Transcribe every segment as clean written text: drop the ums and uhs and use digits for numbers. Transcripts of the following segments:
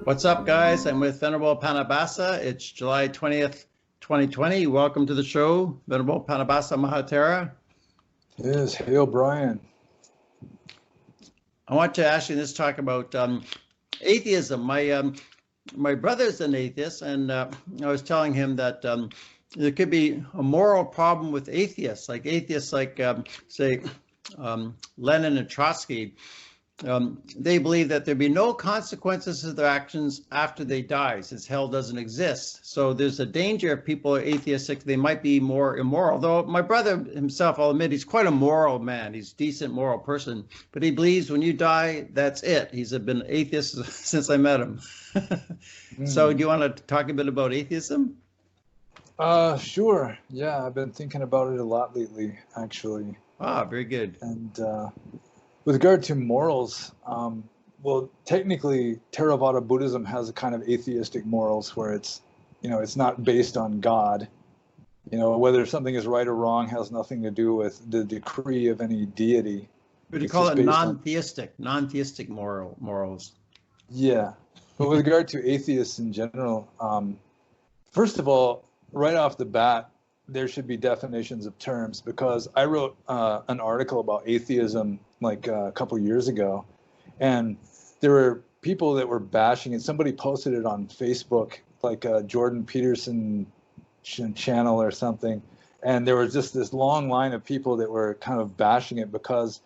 What's up, guys? I'm with Venerable Panabasa. It's July 20th, 2020. Welcome to the show, Venerable Panabasa Mahatera. Yes, hail Brian. I want to actually just talk about atheism. My brother's an atheist, and I was telling him that there could be a moral problem with atheists, like say, Lenin and Trotsky. They believe that there'd be no consequences of their actions after they die, since hell doesn't exist. So there's a danger if people are atheistic, they might be more immoral. Though my brother himself, I'll admit, he's quite a moral man. He's a decent moral person, but he believes when you die, that's it. He's been atheist since I met him. So do you want to talk a bit about atheism? Sure. Yeah, I've been thinking about it a lot lately, actually. Ah, very good. And with regard to morals, well, technically, Theravada Buddhism has a kind of atheistic morals where it's not based on God. Whether something is right or wrong has nothing to do with the decree of any deity. Would you call it non-theistic morals? Yeah. But with regard to atheists in general, first of all, right off the bat, there should be definitions of terms, because I wrote an article about atheism like a couple years ago, and there were people that were bashing it. Somebody posted it on Facebook, like a Jordan Peterson channel or something, and there was just this long line of people that were kind of bashing it because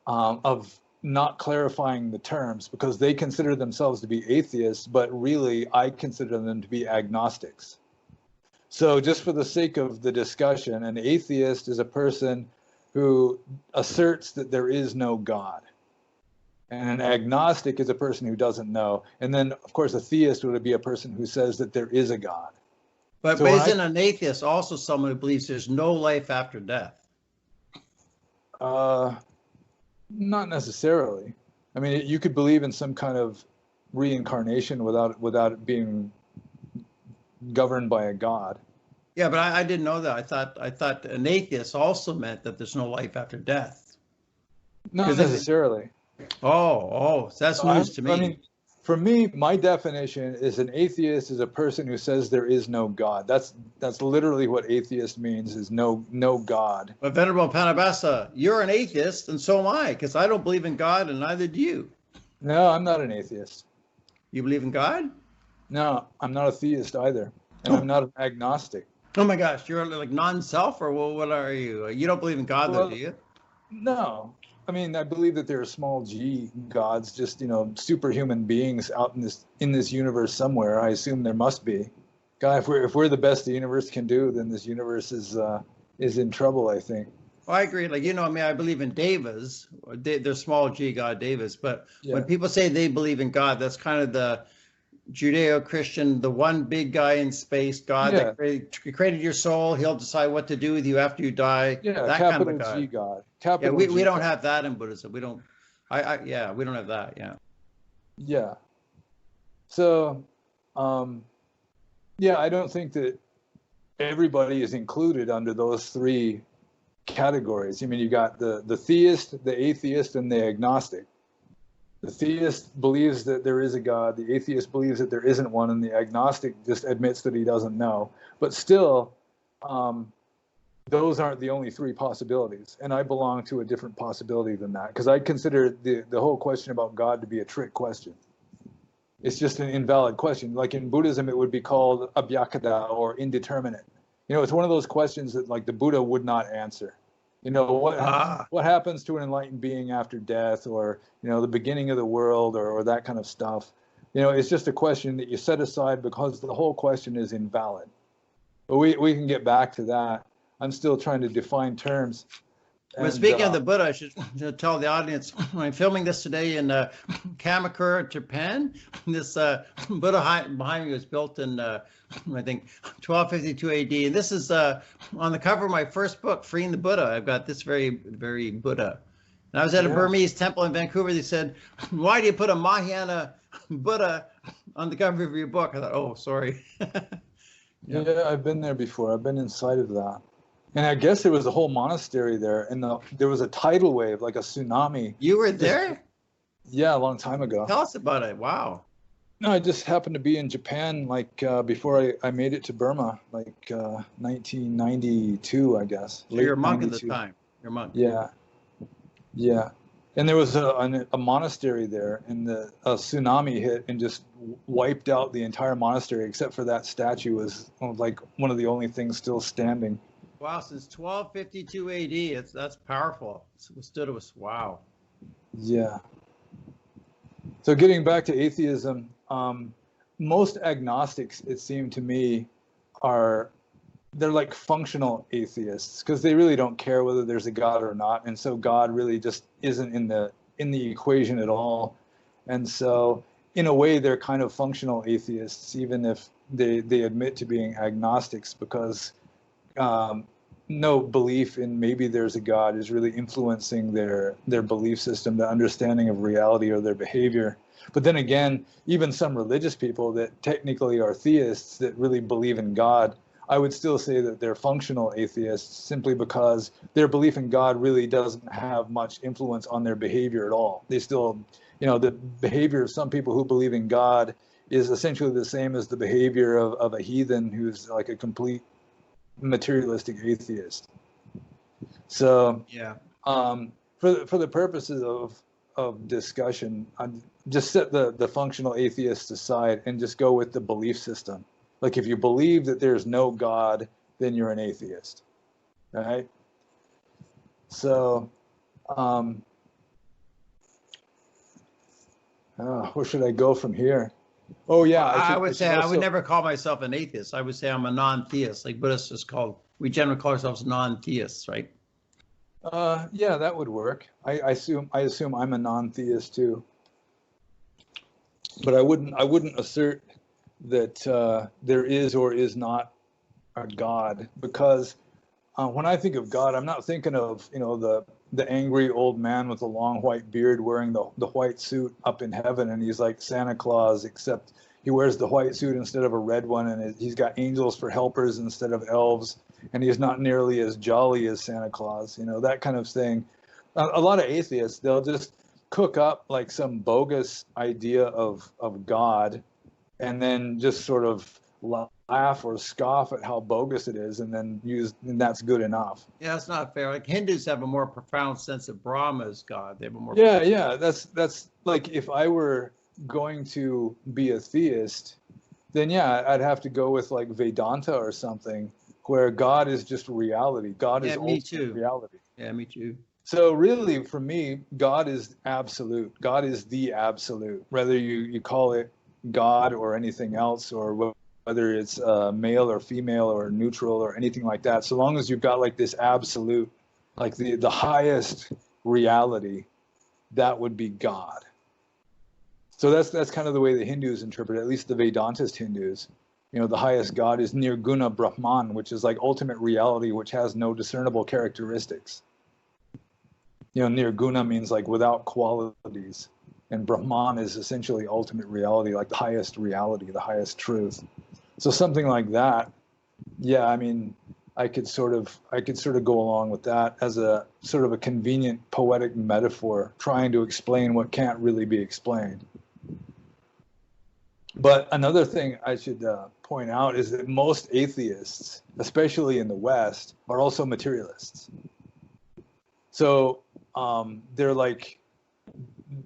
of not clarifying the terms, because they consider themselves to be atheists, but really I consider them to be agnostics. So just for the sake of the discussion, an atheist is a person who asserts that there is no God. And an agnostic is a person who doesn't know. And then, of course, a theist would be a person who says that there is a God. But isn't an atheist also someone who believes there's no life after death? Not necessarily. I mean, you could believe in some kind of reincarnation without it being governed by a God. Yeah, but I didn't know that. I thought an atheist also meant that there's no life after death. Not necessarily. Oh, that's news to me. I mean, for me, my definition is an atheist is a person who says there is no God. That's literally what atheist means, is no God. But Venerable Panabasa, you're an atheist, and so am I, because I don't believe in God, and neither do you. No, I'm not an atheist. You believe in God? No, I'm not a theist either, and I'm not an agnostic. Oh my gosh, you're like non-self, or what are you? You don't believe in God, though, do you? No. I mean, I believe that there are small g gods, just, superhuman beings out in this universe somewhere. I assume there must be. God, if we're the best the universe can do, then this universe is in trouble, I think. Well, I agree. Like, I believe in devas. They're small g god devas. But when people say they believe in God, that's kind of the Judeo-Christian, the one big guy in space, God that created your soul. He'll decide what to do with you after you die. Yeah, that capital kind of a God. G God. Capital G we don't have that in Buddhism. We don't. We don't have that. Yeah. Yeah. So, I don't think that everybody is included under those three categories. I mean, you got the theist, the atheist, and the agnostic. The theist believes that there is a God, the atheist believes that there isn't one, and the agnostic just admits that he doesn't know. But still, those aren't the only three possibilities. And I belong to a different possibility than that, because I consider the whole question about God to be a trick question. It's just an invalid question. Like in Buddhism, it would be called abhyakata, or indeterminate. It's one of those questions that like the Buddha would not answer. What happens to an enlightened being after death, or the beginning of the world, or that kind of stuff. It's just a question that you set aside because the whole question is invalid. But we can get back to that. I'm still trying to define terms. Well, speaking of the Buddha, I should tell the audience, I'm filming this today in Kamakura, Japan. This Buddha behind me was built in, I think, 1252 AD. And this is on the cover of my first book, Freeing the Buddha. I've got this very, very Buddha. And I was at a Burmese temple in Vancouver. They said, why do you put a Mahayana Buddha on the cover of your book? I thought, oh, sorry. Yeah, I've been there before. I've been inside of that. And I guess there was a whole monastery there, and there was a tidal wave, like a tsunami. You were there? Yeah, a long time ago. Tell us about it. Wow. No, I just happened to be in Japan, like before I made it to Burma, like 1992, I guess. So you're Late a monk at the 92. time. You're a monk. Yeah, yeah. And there was a monastery there, and a tsunami hit and just wiped out the entire monastery, except for that statue was like one of the only things still standing. Wow, since 1252 AD, that's powerful. It's withstood us. Wow. Yeah. So getting back to atheism, most agnostics, it seemed to me, they're like functional atheists because they really don't care whether there's a God or not, and so God really just isn't in the equation at all. And so in a way they're kind of functional atheists, even if they admit to being agnostics, because no belief in maybe there's a God is really influencing their belief system, their understanding of reality, or their behavior. But then again, even some religious people that technically are theists that really believe in God, I would still say that they're functional atheists, simply because their belief in God really doesn't have much influence on their behavior at all. They still, the behavior of some people who believe in God is essentially the same as the behavior of a heathen who's like a complete materialistic atheist. So Yeah. For the purposes of discussion, just set the functional atheists aside and just go with the belief system. Like if you believe that there's no God, then you're an atheist. All right? So where should I go from here? Oh yeah, I would say also, I would never call myself an atheist. I would say I'm a non-theist, like Buddhists just we generally call ourselves non-theists, right? Yeah, that would work. I assume I'm a non-theist too. But I wouldn't assert that there is or is not a God, because when I think of God, I'm not thinking of the angry old man with a long white beard wearing the white suit up in heaven, and he's like Santa Claus, except he wears the white suit instead of a red one, and he's got angels for helpers instead of elves, and he's not nearly as jolly as Santa Claus, that kind of thing. A lot of atheists, they'll just cook up like some bogus idea of God, and then just sort of laugh or scoff at how bogus it is, and and that's good enough. Yeah, that's not fair. Like Hindus have a more profound sense of Brahma as God. They have a more Yeah. That's like, if I were going to be a theist, then yeah, I'd have to go with like Vedanta or something, where God is just reality. God is ultimate reality. Yeah, me too. So really, for me, God is absolute. God is the absolute. Whether you call it God or anything else, or whether it's male or female or neutral or anything like that, so long as you've got like this absolute, like the highest reality, that would be God. So that's kind of the way the Hindus interpret it, at least the Vedantist Hindus. The highest God is Nirguna Brahman, which is like ultimate reality, which has no discernible characteristics. Nirguna means like without qualities, and Brahman is essentially ultimate reality, like the highest reality, the highest truth. So something like that, yeah, I mean, I could sort of go along with that as a sort of a convenient poetic metaphor, trying to explain what can't really be explained. But another thing I should point out is that most atheists, especially in the West, are also materialists. So they're like,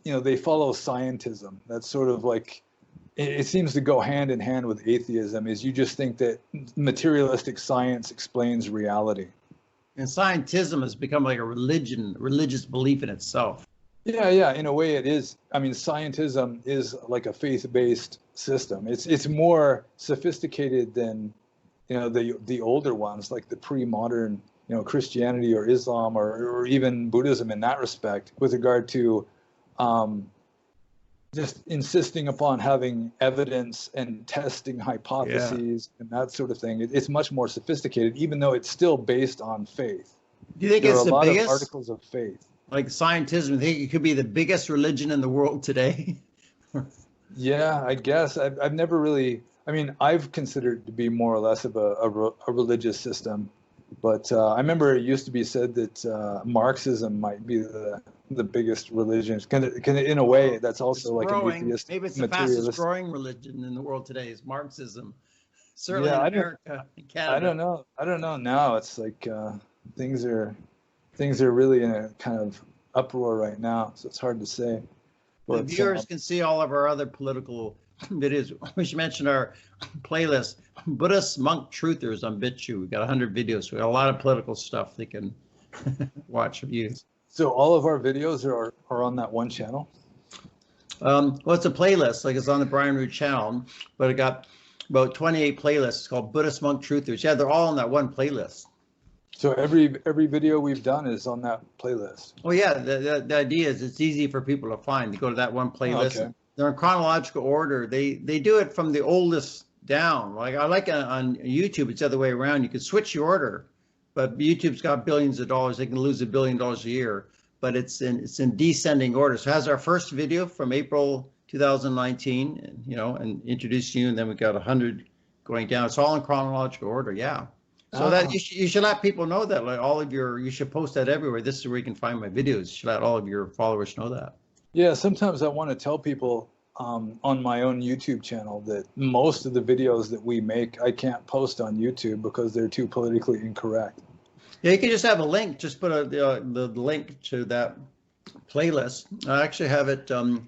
they follow scientism. That's sort of like, it seems to go hand in hand with atheism, is you just think that materialistic science explains reality. And scientism has become like a religious belief in itself. Yeah, in a way it is. I mean, scientism is like a faith-based system. It's more sophisticated than, the older ones, like the pre-modern, Christianity or Islam or even Buddhism in that respect, with regard to just insisting upon having evidence and testing hypotheses and that sort of thing. It's much more sophisticated, even though it's still based on faith. Do you think there it's are the a lot biggest of articles of faith? Like scientism, you think it could be the biggest religion in the world today? Yeah, I guess. I've never really, I mean, I've considered it to be more or less of a religious system. But I remember it used to be said that Marxism might be the the biggest religions. In a way, that's also like an atheist, maybe it's the fastest materialist. growing religion in the world today is Marxism. Certainly Yeah, in America and Canada. I don't know now. It's like things are really in a kind of uproar right now, so it's hard to say. The viewers can see all of our other political videos. We should mention our playlist, Buddhist Monk Truthers on BitChute. We've got 100 videos. We got a lot of political stuff they can watch of you. So all of our videos are on that one channel? Well, it's a playlist, like it's on the Brian Root channel, but it got about 28 playlists. It's called Buddhist Monk Truthers. Yeah, they're all on that one playlist. So every video we've done is on that playlist. Oh yeah, the idea is it's easy for people to find. You go to that one playlist. Okay. They're in chronological order. They do it from the oldest down. Like I like on YouTube, it's the other way around. You can switch your order, but YouTube's got billions of dollars. They can lose $1 billion a year, but it's in descending order. So it has our first video from April 2019, and and introducing you, and then we got 100 going down. It's all in chronological order. Yeah. So that you should let people know that, like you should post that everywhere. This is where you can find my videos. You should let all of your followers know that. Yeah, sometimes I want to tell people on my own YouTube channel that most of the videos that we make, I can't post on YouTube because they're too politically incorrect. Yeah, you can just have a link. Just put the link to that playlist. I actually have it. I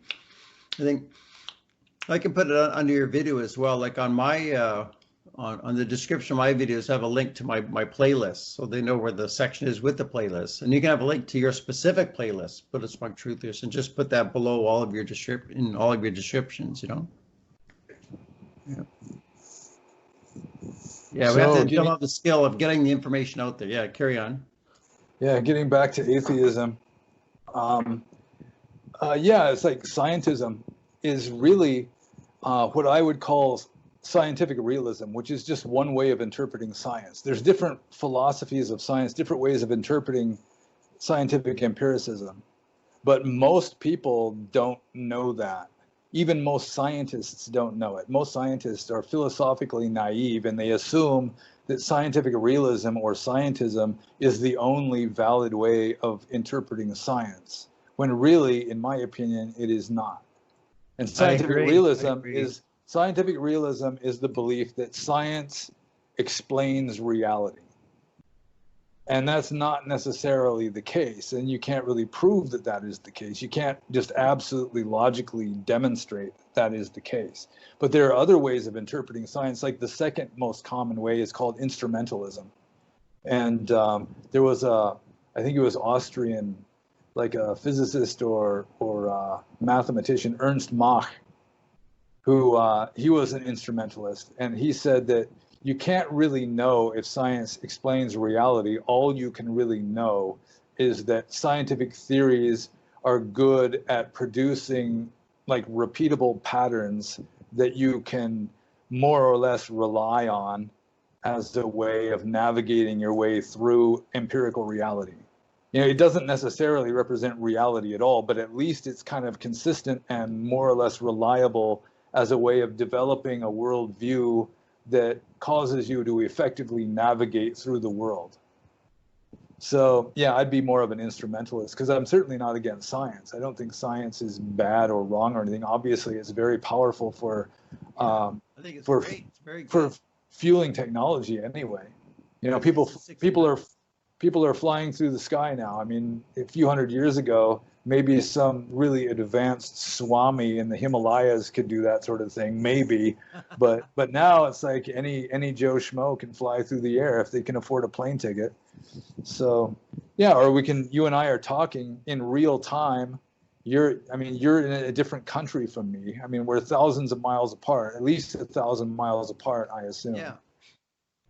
think I can put it under your video as well. Like on my on the description of my videos, I have a link to my playlist, so they know where the section is with the playlist. And you can have a link to your specific playlist, Buddhist Monk Truthers, and just put that below all of your descriptions. Yeah. Yeah, we have to develop the skill of getting the information out there. Yeah, carry on. Yeah, getting back to atheism. Yeah, it's like scientism is really what I would call scientific realism, which is just one way of interpreting science. There's different philosophies of science, different ways of interpreting scientific empiricism, but most people don't know that. Even most scientists don't know it. Most scientists are philosophically naive, and they assume that scientific realism or scientism is the only valid way of interpreting science, when really, in my opinion, it is not. And scientific realism is the belief that science explains reality. And that's not necessarily the case. And you can't really prove that that is the case. You can't just absolutely logically demonstrate that is the case. But there are other ways of interpreting science. Like the second most common way is called instrumentalism. And there was I think it was Austrian, like a physicist or mathematician, Ernst Mach, who he was an instrumentalist, and he said that you can't really know if science explains reality. All you can really know is that scientific theories are good at producing like repeatable patterns that you can more or less rely on as a way of navigating your way through empirical reality. It doesn't necessarily represent reality at all, but at least it's kind of consistent and more or less reliable as a way of developing a worldview that causes you to effectively navigate through the world. So yeah, I'd be more of an instrumentalist, because I'm certainly not against science. I don't think science is bad or wrong or anything. Obviously, it's very powerful for I think it's great. It's very good. For fueling technology anyway. People are flying through the sky now. I mean, a few hundred years ago, maybe some really advanced Swami in the Himalayas could do that sort of thing, maybe. But now it's like any Joe Schmo can fly through the air if they can afford a plane ticket. So yeah, or you and I are talking in real time. You're in a different country from me. I mean, we're thousands of miles apart, at least 1,000 miles apart, I assume. Yeah.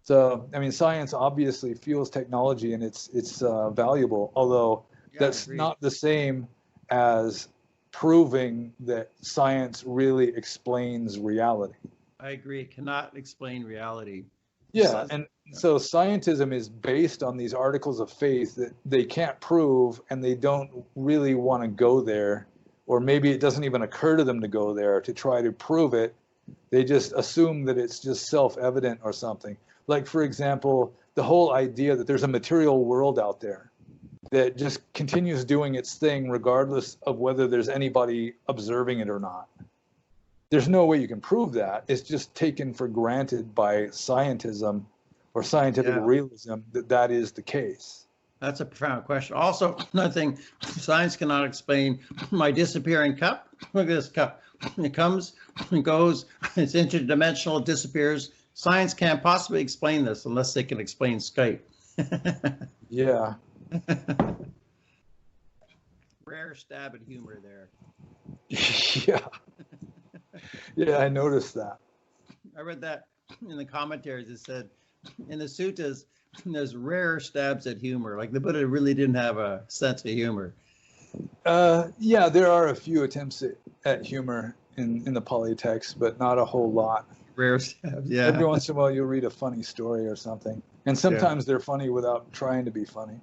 So, I mean, science obviously fuels technology, and it's valuable, although that's not the same as proving that science really explains reality. I agree. It cannot explain reality. Yeah, so scientism is based on these articles of faith that they can't prove, and they don't really want to go there, or maybe it doesn't even occur to them to go there to try to prove it. They just assume that it's just self-evident or something. Like, for example, the whole idea that there's a material world out there. that just continues doing its thing regardless of whether there's anybody observing it or not. There's no way you can prove that. It's just taken for granted by scientism or scientific realism that that is the case. That's a profound question. Also, another thing, science cannot explain my disappearing cup. Look at this cup. It comes, it goes, it's interdimensional, it disappears. Science can't possibly explain this unless they can explain Skype. Yeah. Rare stab at humor there. Yeah. Yeah, I noticed that. I read that in the commentaries. It said in the suttas, there's rare stabs at humor. Like the Buddha really didn't have a sense of humor. Yeah, there are a few attempts at humor in the Pali text, but not a whole lot. Rare stabs, yeah. Every once in a while you'll read a funny story or something. And sometimes they're funny without trying to be funny.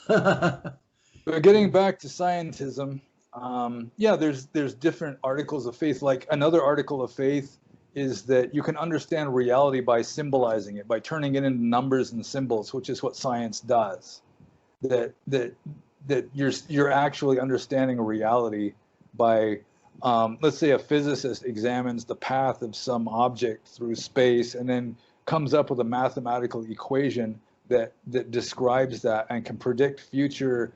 But getting back to scientism, yeah, there's different articles of faith. Like another article of faith is that you can understand reality by symbolizing it, by turning it into numbers and symbols, which is what science does. That you're actually understanding a reality by, let's say a physicist examines the path of some object through space and then comes up with a mathematical equation that describes that and can predict future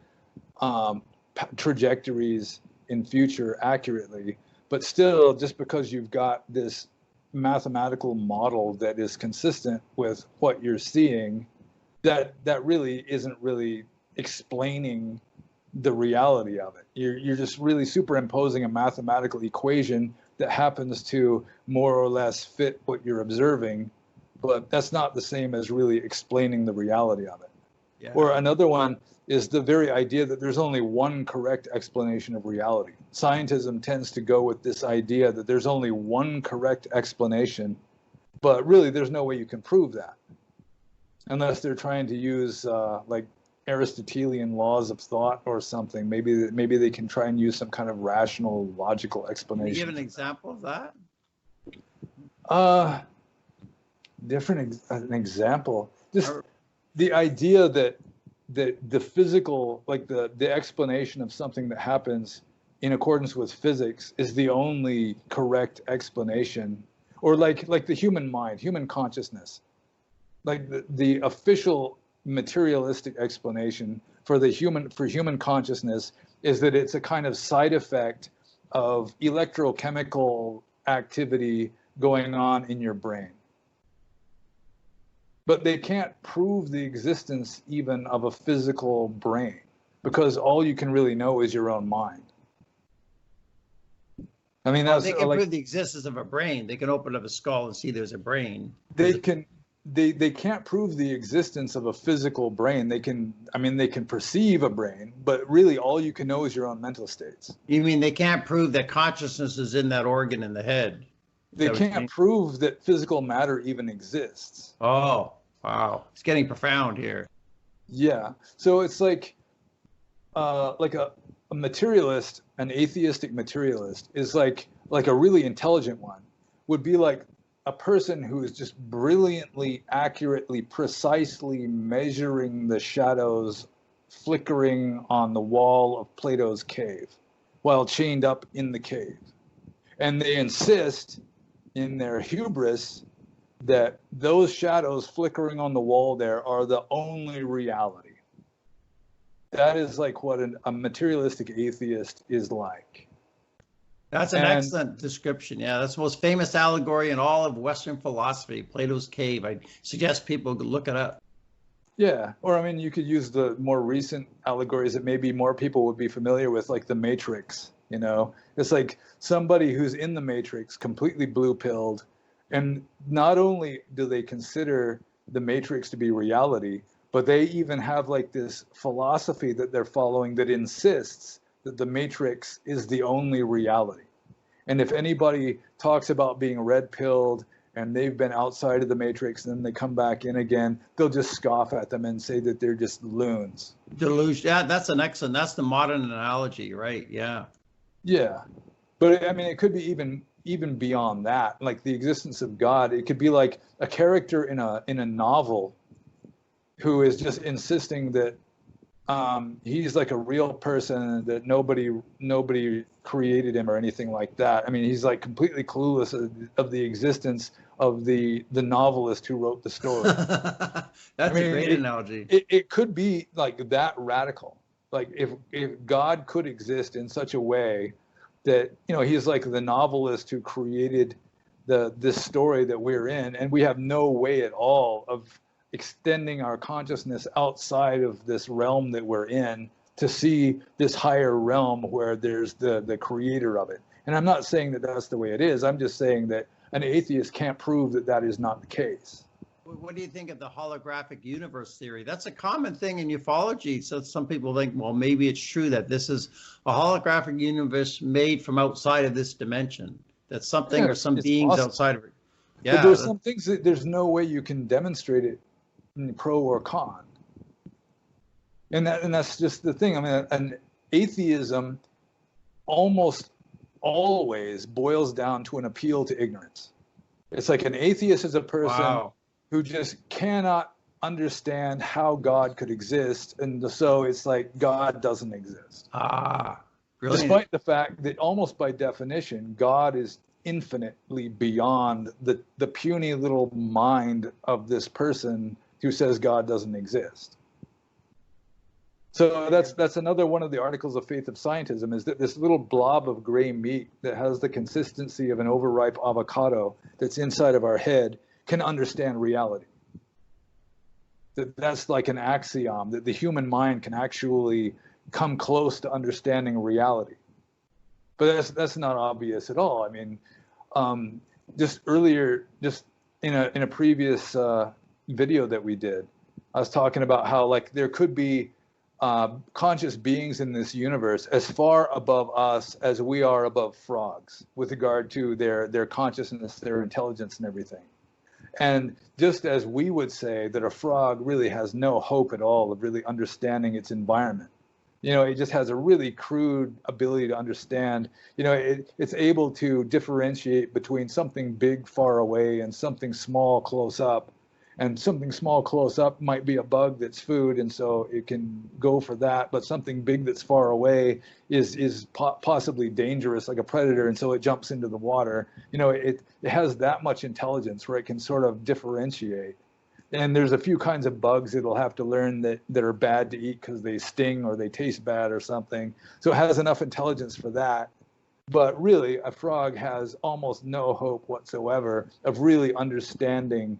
trajectories in future accurately. But still, just because you've got this mathematical model that is consistent with what you're seeing, that really isn't really explaining the reality of it. You're just really superimposing a mathematical equation that happens to more or less fit what you're observing, but that's not the same as really explaining the reality of it. Yeah. Or another one is the very idea that there's only one correct explanation of reality. Scientism tends to go with this idea that there's only one correct explanation, but really there's no way you can prove that unless they're trying to use like Aristotelian laws of thought or something. Maybe they can try and use some kind of rational, logical explanation. Can you give an example of that? An example. Just the idea that the physical, like the explanation of something that happens in accordance with physics is the only correct explanation, or like the human mind, human consciousness, like the official materialistic explanation for human consciousness is that it's a kind of side effect of electrochemical activity going on in your brain. But they can't prove the existence even of a physical brain, because all you can really know is your own mind. I mean, that's they can prove the existence of a brain. They can open up a skull and see there's a brain. They can't prove the existence of a physical brain. They can perceive a brain, but really all you can know is your own mental states. You mean they can't prove that consciousness is in that organ in the head? They can't prove that physical matter even exists. Oh, wow. It's getting profound here. Yeah. So it's like a materialist, an atheistic materialist is like a really intelligent one would be like a person who is just brilliantly, accurately, precisely measuring the shadows flickering on the wall of Plato's cave while chained up in the cave. And they insist in their hubris that those shadows flickering on the wall there are the only reality. That is like what a materialistic atheist is like. That's an excellent description. Yeah, that's the most famous allegory in all of Western philosophy, Plato's cave. I suggest people look it up. Yeah, or I mean, you could use the more recent allegories that maybe more people would be familiar with, like the Matrix. You know, it's like somebody who's in the Matrix, completely blue-pilled, and not only do they consider the Matrix to be reality, but they even have like this philosophy that they're following that insists that the Matrix is the only reality. And if anybody talks about being red-pilled and they've been outside of the Matrix and then they come back in again, they'll just scoff at them and say that they're just loons. Delusion. Yeah, that's the modern analogy, right? Yeah. Yeah. But I mean, it could be even beyond that, like the existence of God. It could be like a character in a novel who is just insisting that he's like a real person, that nobody created him or anything like that. I mean, he's like completely clueless of the existence of the novelist who wrote the story. That's a great analogy. It could be like that radical. Like if God could exist in such a way that, you know, he's like the novelist who created this story that we're in, and we have no way at all of extending our consciousness outside of this realm that we're in to see this higher realm where there's the creator of it. And I'm not saying that that's the way it is. I'm just saying that an atheist can't prove that that is not the case. What do you think of the holographic universe theory? That's a common thing in ufology. So some people think, well, maybe it's true that this is a holographic universe made from outside of this dimension. That something or some beings possible outside of it. Yeah, but there's some things that there's no way you can demonstrate it in pro or con. And that's just the thing. I mean, an atheism almost always boils down to an appeal to ignorance. It's like an atheist is a person who just cannot understand how God could exist, and so it's like God doesn't exist. Brilliant. Despite the fact that almost by definition, God is infinitely beyond the puny little mind of this person who says God doesn't exist. So that's another one of the articles of faith of scientism, is that this little blob of gray meat that has the consistency of an overripe avocado that's inside of our head can understand reality. That's like an axiom, that the human mind can actually come close to understanding reality. But that's not obvious at all. I mean, just earlier, just in a previous video that we did, I was talking about how like there could be conscious beings in this universe as far above us as we are above frogs with regard to their consciousness, their intelligence, and everything. And just as we would say that a frog really has no hope at all of really understanding its environment, you know, it just has a really crude ability to understand, you know, it's able to differentiate between something big far away and something small close up. And something small close up might be a bug that's food, and so it can go for that. But something big that's far away is possibly dangerous, like a predator, and so it jumps into the water. You know, it has that much intelligence where it can sort of differentiate. And there's a few kinds of bugs it'll have to learn that are bad to eat because they sting or they taste bad or something. So it has enough intelligence for that. But really, a frog has almost no hope whatsoever of really understanding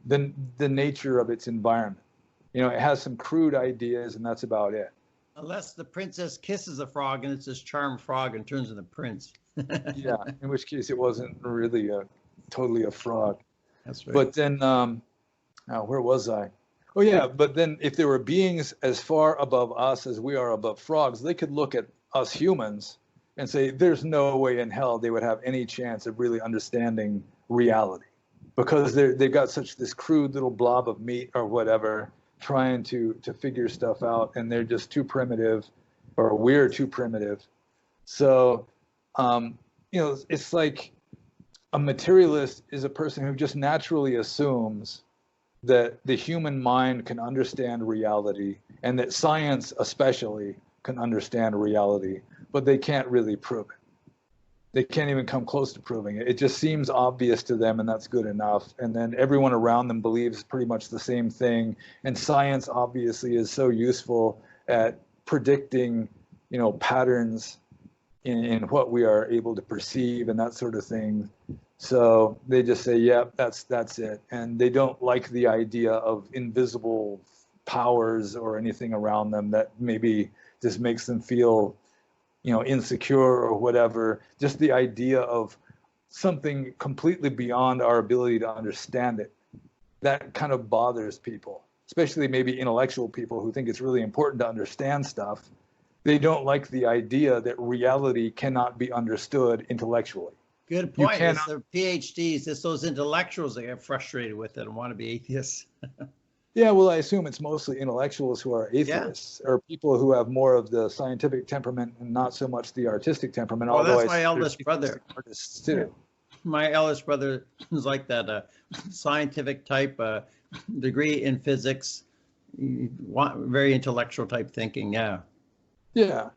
the nature of its environment. You know, it has some crude ideas, and that's about it. Unless the princess kisses a frog and it's this charmed frog and turns into prince. Yeah, in which case it wasn't really totally a frog. That's right. But then, where was I? Oh yeah, but then if there were beings as far above us as we are above frogs, they could look at us humans and say there's no way in hell they would have any chance of really understanding reality. Because they've got this crude little blob of meat or whatever trying to figure stuff out, and they're just too primitive, or we're too primitive. So, you know, it's like a materialist is a person who just naturally assumes that the human mind can understand reality, and that science especially can understand reality, but they can't really prove it. They can't even come close to proving it. It just seems obvious to them, and that's good enough. And then everyone around them believes pretty much the same thing. And science obviously is so useful at predicting, you know, patterns in what we are able to perceive and that sort of thing. So they just say, yep, that's it. And they don't like the idea of invisible powers or anything around them that maybe just makes them feel, you know, insecure or whatever. Just the idea of something completely beyond our ability to understand it, that kind of bothers people, especially maybe intellectual people who think it's really important to understand stuff. They don't like the idea that reality cannot be understood intellectually. Good point. It's the PhDs, it's those intellectuals that get frustrated with it and want to be atheists. Yeah, well, I assume it's mostly intellectuals who are atheists, or people who have more of the scientific temperament and not so much the artistic temperament. Well, that's my eldest brother. Artists too. My eldest brother is like that, scientific type, degree in physics, very intellectual type thinking. Yeah. Yeah.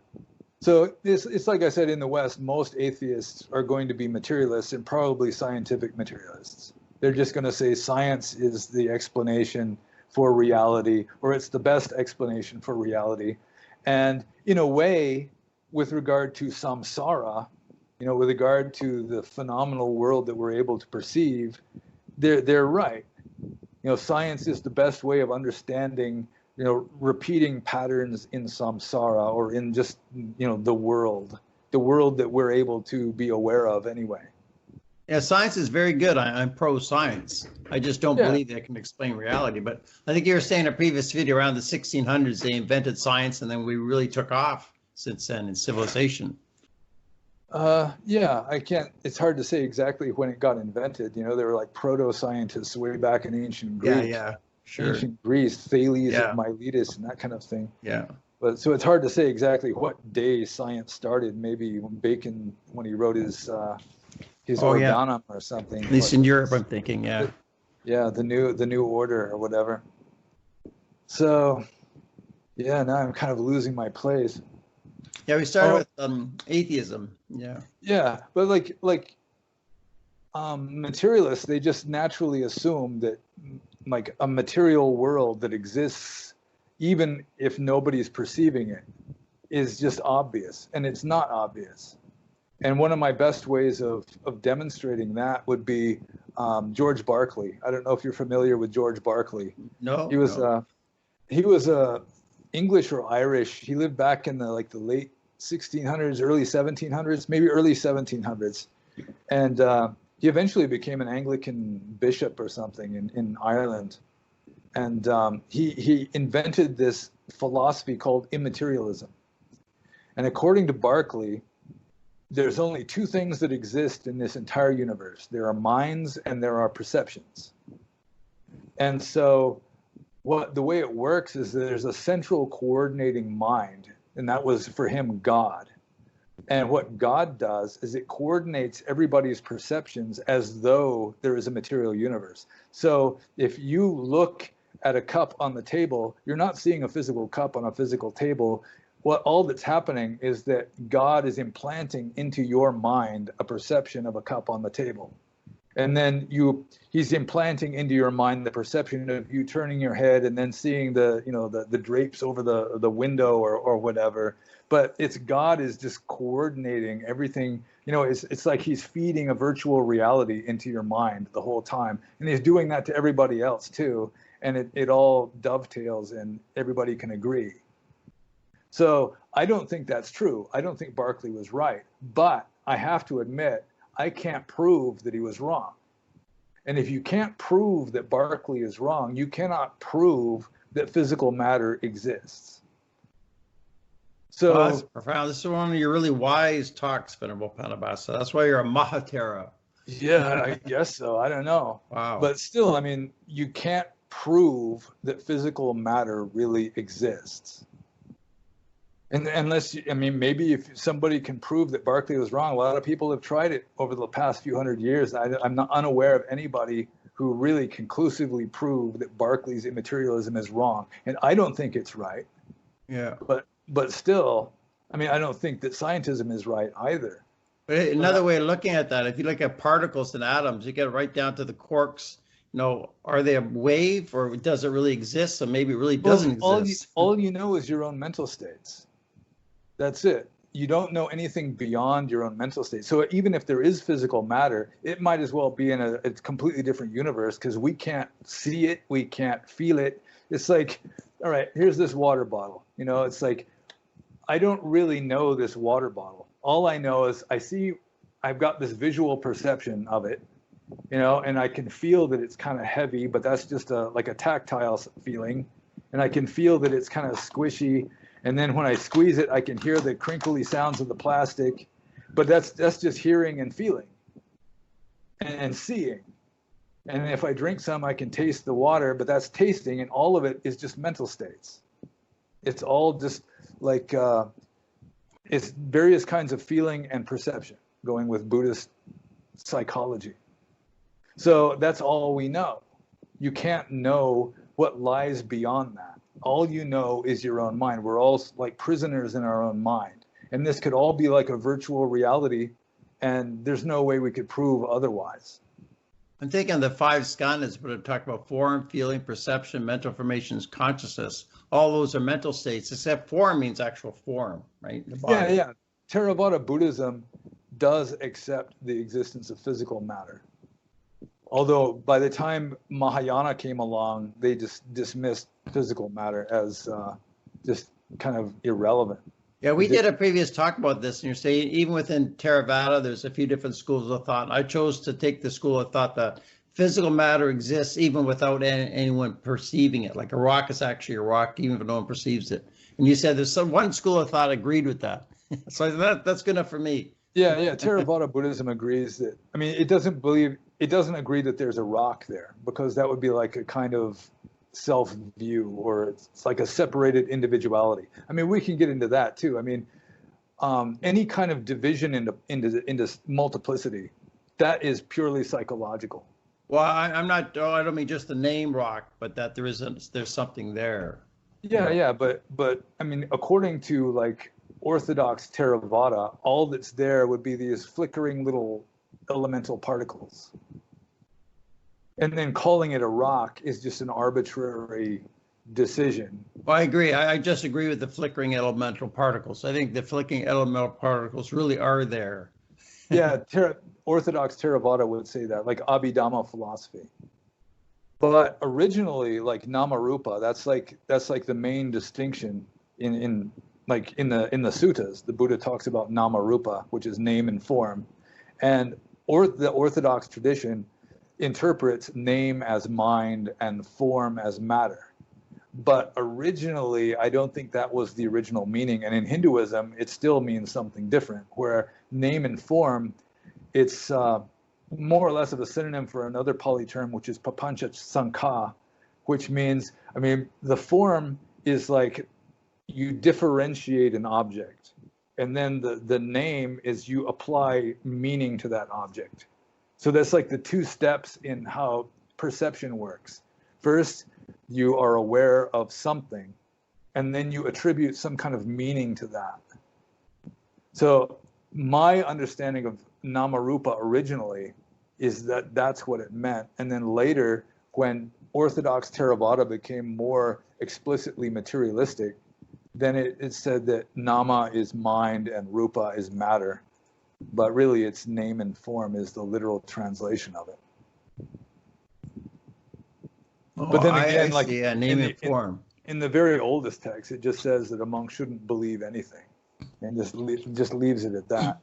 So it's like I said, in the West, most atheists are going to be materialists and probably scientific materialists. They're just going to say science is the explanation for reality, or it's the best explanation for reality. And in a way, with regard to samsara, with regard to the phenomenal world that we're able to perceive, they're right. Science is the best way of understanding, repeating patterns in samsara, or in just, the world that we're able to be aware of anyway. Yeah, science is very good. I'm pro-science. I just don't believe they can explain reality. But I think you were saying in a previous video, around the 1600s, they invented science, and then we really took off since then in civilization. Yeah, it's hard to say exactly when it got invented. There were like proto-scientists way back in ancient Greece. Yeah, sure. Ancient Greece, Thales of Miletus and that kind of thing. Yeah. But so it's hard to say exactly what day science started. Maybe Bacon, when he wrote his Organum or something. At least in Europe, I'm thinking, yeah. Yeah, the new order or whatever. So, yeah, now I'm kind of losing my place. Yeah, we started with atheism. Yeah. Yeah, but like materialists, they just naturally assume that like a material world that exists, even if nobody's perceiving it, is just obvious, and it's not obvious. And one of my best ways of demonstrating that would be George Berkeley. I don't know if you're familiar with George Berkeley. No. He was English or Irish. He lived back in the late 1600s, early 1700s, maybe early 1700s, and he eventually became an Anglican bishop or something in Ireland. And he invented this philosophy called immaterialism. And according to Berkeley, there's only two things that exist in this entire universe. There are minds and there are perceptions. And so the way it works is that there's a central coordinating mind, and that was for him God. And what God does is it coordinates everybody's perceptions as though there is a material universe. So if you look at a cup on the table, you're not seeing a physical cup on a physical table. All that's happening is that God is implanting into your mind a perception of a cup on the table. And then he's implanting into your mind the perception of you turning your head and then seeing the drapes over the window or whatever. But it's God is just coordinating everything. It's like he's feeding a virtual reality into your mind the whole time. And he's doing that to everybody else too. And it all dovetails and everybody can agree. So I don't think that's true. I don't think Berkeley was right. But I have to admit, I can't prove that he was wrong. And if you can't prove that Berkeley is wrong, you cannot prove that physical matter exists. So that's profound. This is one of your really wise talks, Venerable Panabasa. That's why you're a Mahatera. Yeah, I guess so. I don't know. Wow. But still, I mean, you can't prove that physical matter really exists. And maybe if somebody can prove that Berkeley was wrong, a lot of people have tried it over the past few hundred years. I'm not unaware of anybody who really conclusively proved that Berkeley's immaterialism is wrong. And I don't think it's right. Yeah. But still, I don't think that scientism is right either. But another way of looking at that, if you look at particles and atoms, you get right down to the quarks. Are they a wave or does it really exist? So maybe it really doesn't exist. All you know is your own mental states. That's it. You don't know anything beyond your own mental state. So even if there is physical matter, it might as well be in a completely different universe because we can't see it, we can't feel it. It's like, all right, here's this water bottle. It's like, I don't really know this water bottle. All I know is I've got this visual perception of it, and I can feel that it's kind of heavy, but that's just like a tactile feeling. And I can feel that it's kind of squishy. And then when I squeeze it, I can hear the crinkly sounds of the plastic, but that's just hearing and feeling and seeing. And if I drink some, I can taste the water, but that's tasting, and all of it is just mental states. It's all just like it's various kinds of feeling and perception, going with Buddhist psychology. So that's all we know. You can't know what lies beyond that. all you know is your own mind. We're all like prisoners in our own mind. And this could all be like a virtual reality, and there's no way we could prove otherwise. I'm thinking the five skandhas, but it talk about form, feeling, perception, mental formations, consciousness. All those are mental states, except form means actual form, right? The body. Yeah, yeah. Theravada Buddhism does accept the existence of physical matter. Although by the time Mahayana came along, they just dismissed physical matter as just kind of irrelevant. Yeah, we did a previous talk about this, and you're saying even within Theravada, there's a few different schools of thought. I chose to take the school of thought that physical matter exists even without anyone perceiving it. Like a rock is actually a rock, even if no one perceives it. And you said there's one school of thought agreed with that. So that's good enough for me. Yeah, yeah. Theravada Buddhism agrees that, I mean, it doesn't agree that there's a rock there, because that would be like a kind of self-view, or it's like a separated individuality. I mean, we can get into that too. I mean, any kind of division into multiplicity, that is purely psychological. Well, I'm not. Oh, I don't mean just the name rock, but that there's something there. Yeah, yeah, but I mean, according to like Orthodox Theravada, all that's there would be these flickering little elemental particles. And then calling it a rock is just an arbitrary decision. Well, I agree. I just agree with the flickering elemental particles. I think the flickering elemental particles really are there. Yeah, Orthodox Theravada would say that, like Abhidhamma philosophy. But originally, like Namarupa, that's like the main distinction in the suttas. The Buddha talks about Namarupa, which is name and form, and the Orthodox tradition interprets name as mind and form as matter. But originally, I don't think that was the original meaning. And in Hinduism, it still means something different, where name and form, it's more or less of a synonym for another Pali term, which is papancha sankha, which means, I mean, the form is like you differentiate an object. And then the name is you apply meaning to that object. So that's like the two steps in how perception works. First, you are aware of something, and then you attribute some kind of meaning to that. So my understanding of Namarupa originally is that that's what it meant. And then later, when Orthodox Theravada became more explicitly materialistic, then it said that Nama is mind and Rupa is matter. But really, its name and form is the literal translation of it. Oh, but then again, like name and form. In the very oldest text, it just says that a monk shouldn't believe anything, and just leaves it at that.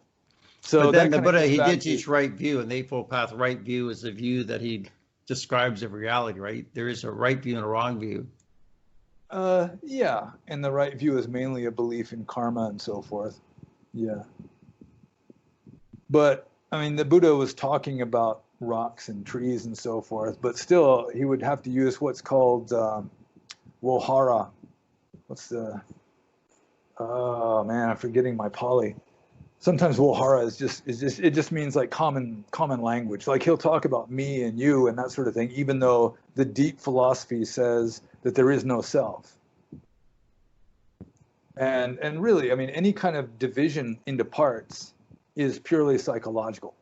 So but then the Buddha, he did teach right view, and the Eightfold Path. Right view is the view that he describes of reality. Right, there is a right view and a wrong view. Yeah, and the right view is mainly a belief in karma and so forth. Yeah. But, I mean, the Buddha was talking about rocks and trees and so forth, but still he would have to use what's called Wohara. Oh man, I'm forgetting my Pali. Sometimes Wohara it just means like common language. Like he'll talk about me and you and that sort of thing, even though the deep philosophy says that there is no self. And really, I mean, any kind of division into parts is purely psychological.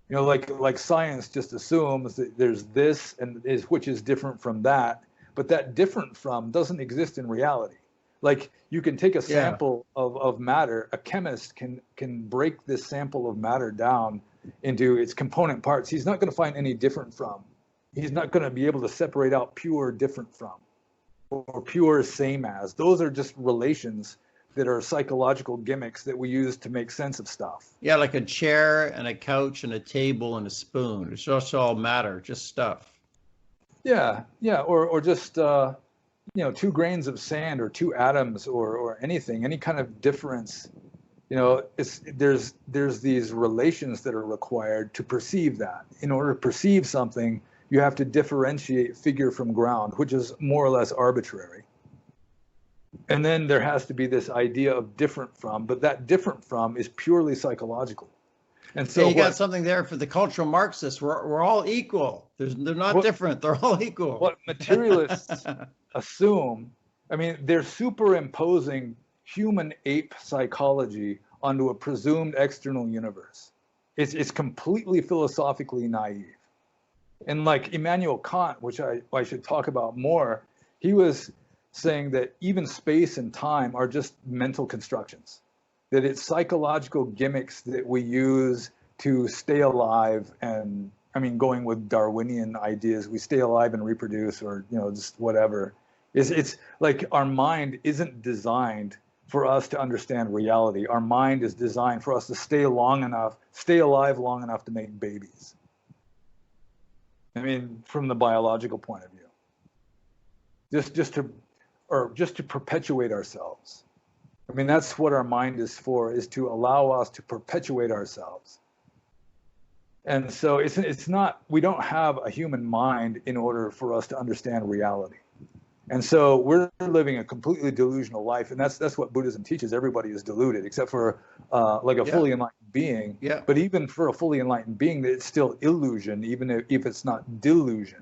You know, like science just assumes that there's this which is different from that, but that different from doesn't exist in reality. Like you can take a sample of matter, a chemist can break this sample of matter down into its component parts. He's not going to find any different from. He's not going to be able to separate out pure different from or pure same as. Those are just relations that are psychological gimmicks that we use to make sense of stuff. Yeah, like a chair and a couch and a table and a spoon. It's just all matter, just stuff. Yeah, or just 2 grains of sand or 2 atoms or anything, any kind of difference. You know, there's these relations that are required to perceive that. In order to perceive something, you have to differentiate figure from ground, which is more or less arbitrary. And then there has to be this idea of different from, but that different from is purely psychological. And so you got something there for the cultural Marxists. We're all equal. They're not different. They're all equal. What materialists assume I mean, they're superimposing human ape psychology onto a presumed external universe. It's completely philosophically naive. And like Immanuel Kant, which I should talk about more, he was saying that even space and time are just mental constructions, that it's psychological gimmicks that we use to stay alive. And I mean, going with Darwinian ideas, we stay alive and reproduce, or, you know, just whatever. It's like our mind isn't designed for us to understand reality. Our mind is designed for us to stay alive long enough to make babies. I mean, from the biological point of view, just to perpetuate ourselves. I mean, that's what our mind is for, is to allow us to perpetuate ourselves. And so it's not, we don't have a human mind in order for us to understand reality. And so we're living a completely delusional life, and that's what Buddhism teaches. Everybody is deluded, except for like a fully enlightened being. Yeah. But even for a fully enlightened being, it's still illusion, even if it's not delusion.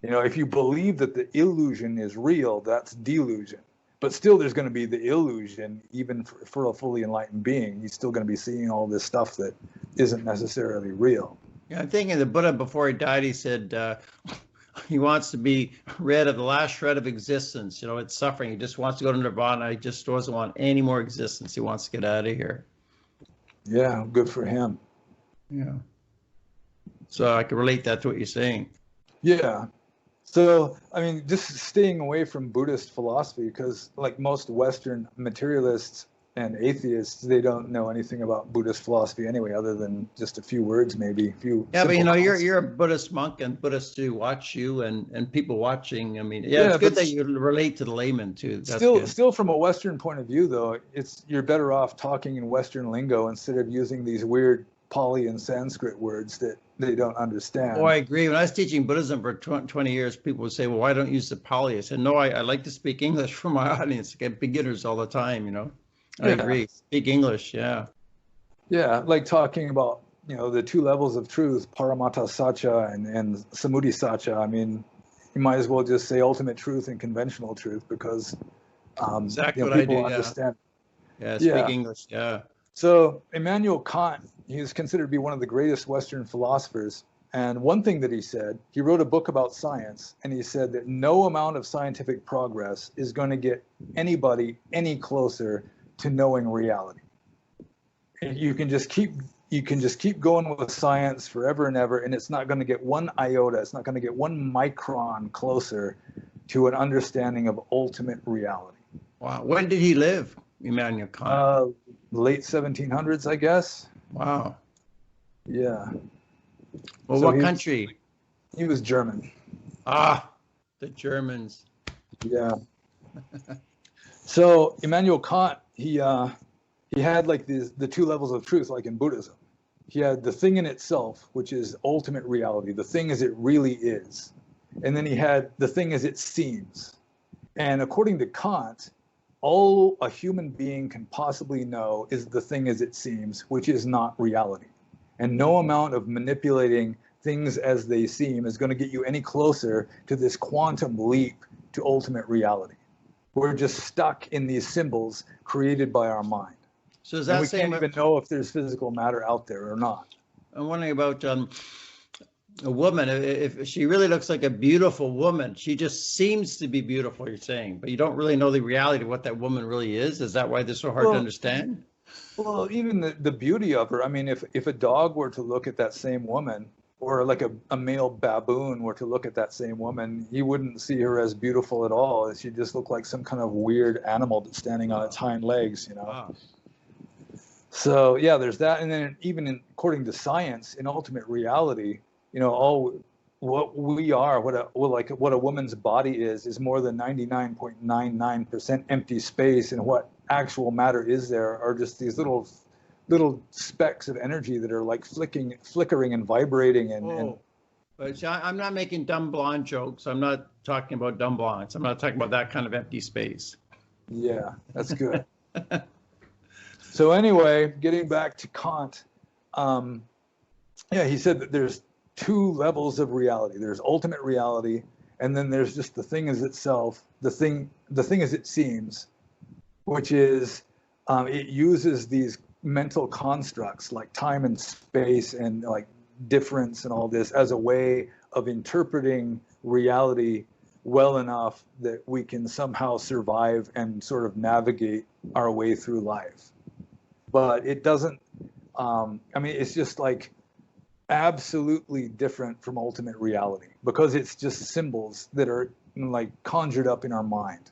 You know, if you believe that the illusion is real, that's delusion. But still, there's going to be the illusion, even for a fully enlightened being. He's still going to be seeing all this stuff that isn't necessarily real. Yeah, I'm thinking the Buddha, before he died, he said he wants to be rid of the last shred of existence. You know, it's suffering. He just wants to go to nirvana. He just doesn't want any more existence. He wants to get out of here. Yeah, good for him. Yeah. So I can relate that to what you're saying. Yeah. So, I mean, just staying away from Buddhist philosophy, because like most Western materialists and atheists, they don't know anything about Buddhist philosophy anyway, other than just a few words, maybe a few. Yeah, but you know, concepts. you're a Buddhist monk, and Buddhists do watch you, and people watching. I mean, yeah, it's good that you relate to the layman too. That's still from a Western point of view, though, you're better off talking in Western lingo instead of using these weird Pali and Sanskrit words that they don't understand. Oh, I agree. When I was teaching Buddhism for 20 years, people would say, well, why don't you use the Pali? I said, no, I like to speak English for my audience. I get beginners all the time, you know. I agree. Speak English, yeah. Yeah, like talking about, you know, the two levels of truth, Paramata Satcha and Samudhi Satcha. I mean, you might as well just say ultimate truth and conventional truth, because exactly you know, what people I do, understand. Yeah, speak English, yeah. So Immanuel Kant, he's considered to be one of the greatest Western philosophers. And one thing that he said, he wrote a book about science, and he said that no amount of scientific progress is going to get anybody any closer to knowing reality. You can just keep going with science forever and ever, and it's not going to get one iota, it's not going to get one micron closer to an understanding of ultimate reality. Wow. When did he live, Immanuel Kant? Late 1700s, I guess. Wow. Yeah. Well, So what country? He was German. Ah, the Germans. Yeah. So Immanuel Kant, he had like the two levels of truth, like in Buddhism. He had the thing in itself, which is ultimate reality, the thing as it really is. And then he had the thing as it seems. And according to Kant, all a human being can possibly know is the thing as it seems, which is not reality. And no amount of manipulating things as they seem is going to get you any closer to this quantum leap to ultimate reality. We're just stuck in these symbols created by our mind. So is that we can't even know if there's physical matter out there or not. I'm wondering about a woman. If she really looks like a beautiful woman, she just seems to be beautiful, you're saying, but you don't really know the reality of what that woman really is. Is that why they're so hard to understand? Well, even the beauty of her. I mean, if a dog were to look at that same woman, or like a male baboon were to look at that same woman, he wouldn't see her as beautiful at all. She just looked like some kind of weird animal that's standing on its hind legs, you know. Wow. So yeah, there's that. And then even according to science, in ultimate reality, you know, all what we are, what a woman's body is more than 99.99% empty space, and what actual matter is there are just these little specks of energy that are like flickering and vibrating and But I'm not making dumb blonde jokes. I'm not talking about dumb blondes. I'm not talking about that kind of empty space. Yeah, that's good. So anyway, getting back to Kant, he said that there's two levels of reality. There's ultimate reality, and then there's just the thing as itself, the thing as it seems, which is it uses these mental constructs like time and space and like difference and all this as a way of interpreting reality well enough that we can somehow survive and sort of navigate our way through life. But it doesn't, I mean, it's just like absolutely different from ultimate reality because it's just symbols that are like conjured up in our mind.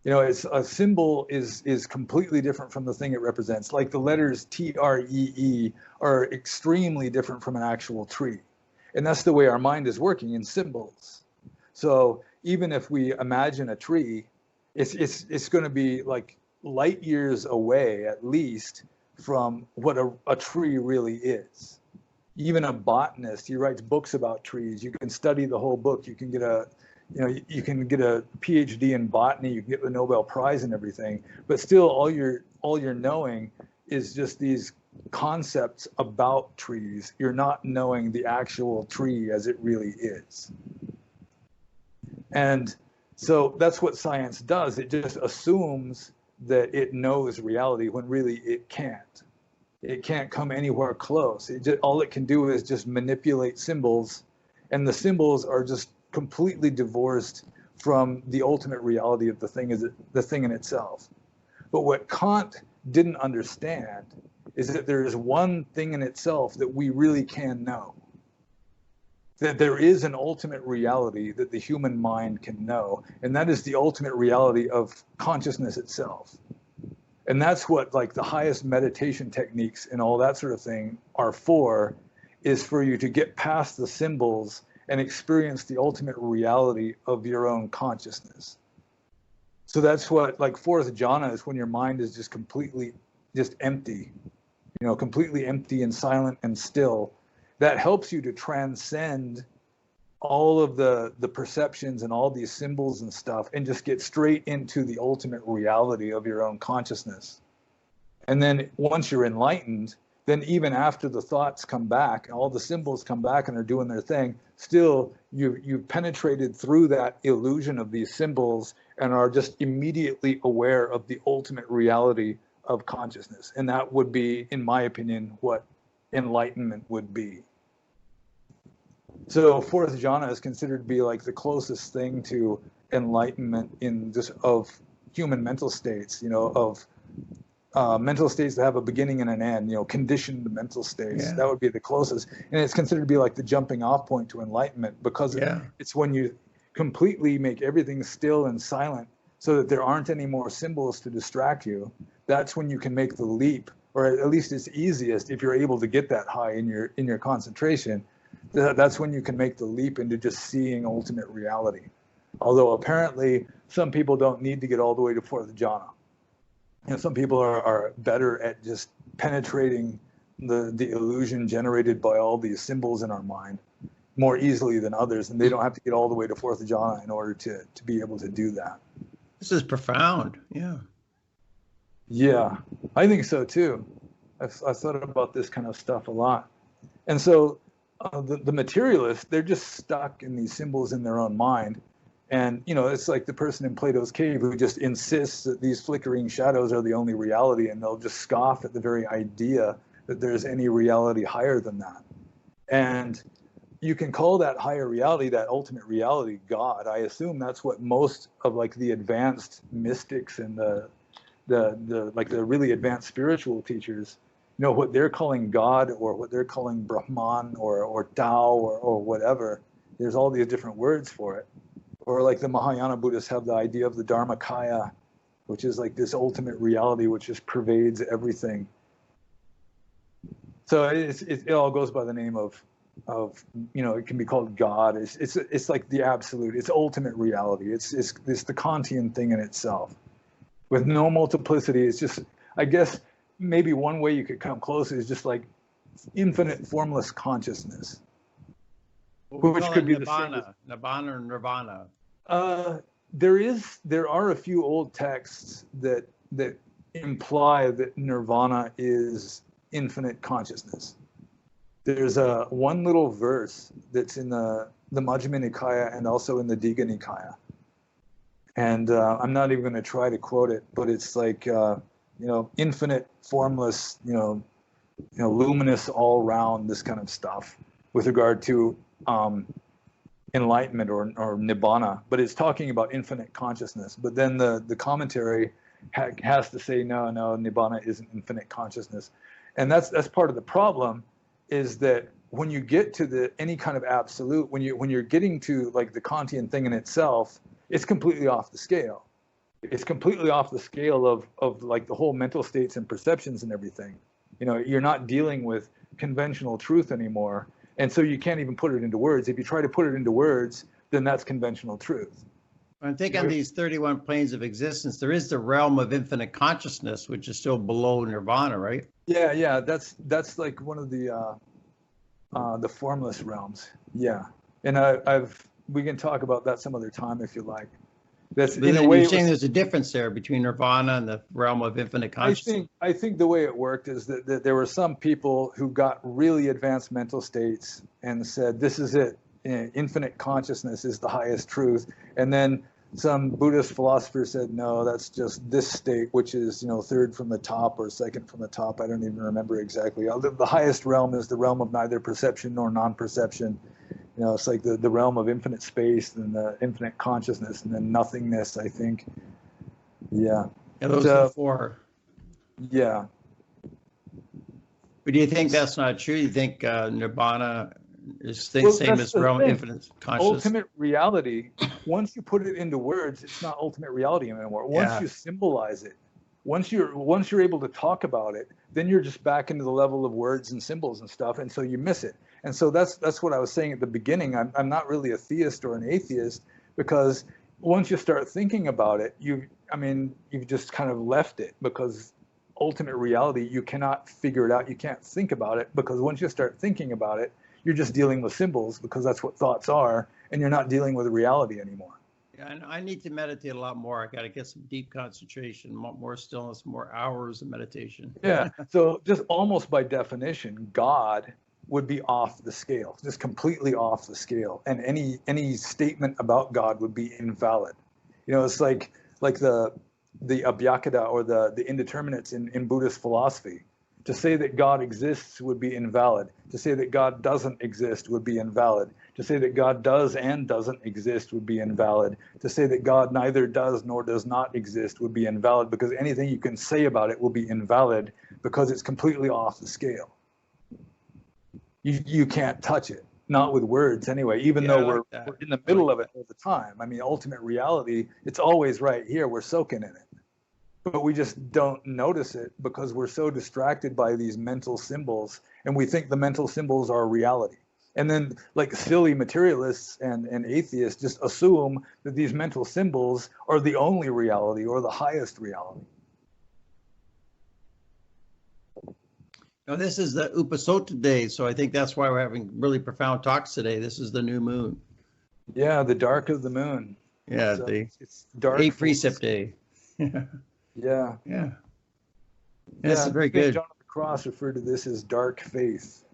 You know, it's a symbol is completely different from the thing it represents. Like the letters TREE are extremely different from an actual tree. And that's the way our mind is working in symbols. So even if we imagine a tree, it's going to be like light years away at least from what a tree really is. Even a botanist, he writes books about trees. You can study the whole book. You can get a PhD in botany. You can get the Nobel Prize and everything. But still, all you're knowing is just these concepts about trees. You're not knowing the actual tree as it really is. And so that's what science does. It just assumes that it knows reality when really it can't. It can't come anywhere close. All it can do is just manipulate symbols, and the symbols are just completely divorced from the ultimate reality of the thing in itself. But what Kant didn't understand is that there is one thing in itself that we really can know. That there is an ultimate reality that the human mind can know, and that is the ultimate reality of consciousness itself. And that's what like the highest meditation techniques and all that sort of thing are for, is for you to get past the symbols and experience the ultimate reality of your own consciousness. So that's what like fourth jhana is, when your mind is just completely just empty, you know, completely empty and silent and still. That helps you to transcend all of the perceptions and all these symbols and stuff and just get straight into the ultimate reality of your own consciousness. And then once you're enlightened, then even after the thoughts come back, all the symbols come back and are doing their thing, still you've penetrated through that illusion of these symbols and are just immediately aware of the ultimate reality of consciousness. And that would be, in my opinion, what enlightenment would be. So fourth jhana is considered to be like the closest thing to enlightenment in just of human mental states, you know, of mental states that have a beginning and an end, you know, conditioned mental states. Yeah. That would be the closest. And it's considered to be like the jumping off point to enlightenment, because it's when you completely make everything still and silent so that there aren't any more symbols to distract you. That's when you can make the leap, or at least it's easiest if you're able to get that high in your concentration. That's when you can make the leap into just seeing ultimate reality. Although apparently some people don't need to get all the way to fourth jhana. You know, some people are better at just penetrating the illusion generated by all these symbols in our mind more easily than others, and they don't have to get all the way to fourth jhana in order to be able to do that. This is profound. Yeah, I think so too. I've thought about this kind of stuff a lot. And so the materialists, they're just stuck in these symbols in their own mind. And, you know, it's like the person in Plato's cave who just insists that these flickering shadows are the only reality, and they'll just scoff at the very idea that there's any reality higher than that. And you can call that higher reality, that ultimate reality, God. I assume that's what most of like the advanced mystics and the really advanced spiritual teachers, you know, what they're calling God, or what they're calling Brahman, or Tao, or whatever. There's all these different words for it. Or like the Mahayana Buddhists have the idea of the Dharmakaya, which is like this ultimate reality which just pervades everything. So it all goes by the name of, you know, it can be called God. It's like the absolute, it's ultimate reality. It's the Kantian thing in itself. With no multiplicity, it's just, I guess maybe one way you could come close is just like infinite formless consciousness. Which could be Nibbana, Nibbana or Nirvana. There are a few old texts that imply that Nirvana is infinite consciousness. There's one little verse that's in the the Majjhima Nikaya and also in the Digha Nikaya. And I'm not even going to try to quote it, but it's like, infinite, formless, luminous all round, this kind of stuff with regard to enlightenment or nibbana. But it's talking about infinite consciousness. But then the commentary has to say, no, nibbana isn't infinite consciousness. And that's part of the problem, is that when you get to any kind of absolute, when you're getting to like the Kantian thing in itself, it's completely off the scale. It's completely off the scale of like the whole mental states and perceptions and everything. You're not dealing with conventional truth anymore. And so you can't even put it into words. If you try to put it into words, then that's conventional truth. I think on these 31 planes of existence, there is the realm of infinite consciousness, which is still below nirvana, right? Yeah. That's like one of the formless realms. Yeah. And we can talk about that some other time if you like. That's in a way. You're saying there's a difference there between nirvana and the realm of infinite consciousness. I think the way it worked is that there were some people who got really advanced mental states and said, this is it. Infinite consciousness is the highest truth. And then some Buddhist philosopher said, no, that's just this state, which is, third from the top or second from the top. I don't even remember exactly. The highest realm is the realm of neither perception nor non-perception. It's like the realm of infinite space and the infinite consciousness and then nothingness, I think. Yeah. Yeah, those are the four. Yeah. But do you think that's not true? You think nirvana is the same as realm of infinite consciousness? Ultimate reality, once you put it into words, it's not ultimate reality anymore. Once you symbolize it, once you're able to talk about it, then you're just back into the level of words and symbols and stuff, and so you miss it. And so that's what I was saying at the beginning. I'm not really a theist or an atheist, because once you start thinking about it, you've just kind of left it, because ultimate reality, you cannot figure it out. You can't think about it, because once you start thinking about it, you're just dealing with symbols, because that's what thoughts are, and you're not dealing with reality anymore. Yeah, and I need to meditate a lot more. I got to get some deep concentration, more stillness, more hours of meditation. Yeah. So just almost by definition, God would be off the scale, just completely off the scale, and any statement about God would be invalid. It's like the abhyakata or the indeterminates in Buddhist philosophy. To say that God exists would be invalid. To say that God doesn't exist would be invalid. To say that God does and doesn't exist would be invalid. To say that God neither does nor does not exist would be invalid, because anything you can say about it will be invalid, because it's completely off the scale. You can't touch it, not with words anyway, even though we're in the middle of it all the time. I mean, ultimate reality, it's always right here. We're soaking in it. But we just don't notice it, because we're so distracted by these mental symbols, and we think the mental symbols are reality. And then, like silly materialists and atheists just assume that these mental symbols are the only reality or the highest reality. Now, this is the Upasota day, so I think that's why we're having really profound talks today. This is the new moon. Yeah, the dark of the moon. Yeah, so it's dark 8 precept day. Yeah. That's very good. John of the Cross referred to this as dark faith,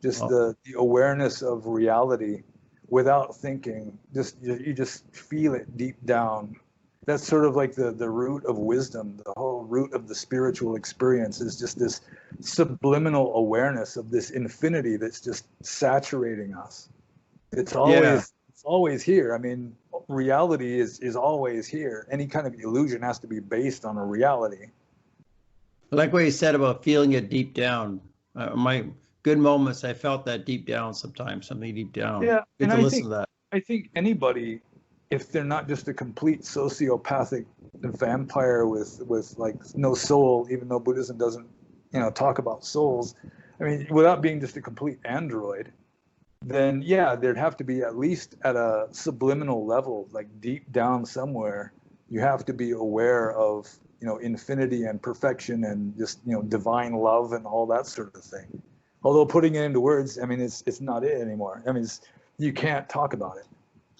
just the awareness of reality without thinking. You just feel it deep down. That's sort of like the root of wisdom. The whole root of the spiritual experience is just this subliminal awareness of this infinity that's just saturating us. It's always here. I mean, reality is always here. Any kind of illusion has to be based on a reality. I like what you said about feeling it deep down. My good moments, I felt that deep down sometimes, something deep down. Yeah, good to listen to that. I think anybody, if they're not just a complete sociopathic vampire with like no soul, even though Buddhism doesn't, talk about souls. I mean, without being just a complete android, then there'd have to be, at least at a subliminal level, like deep down somewhere, you have to be aware of, infinity and perfection and just, divine love and all that sort of thing. Although putting it into words, I mean, it's not it anymore. I mean, you can't talk about it.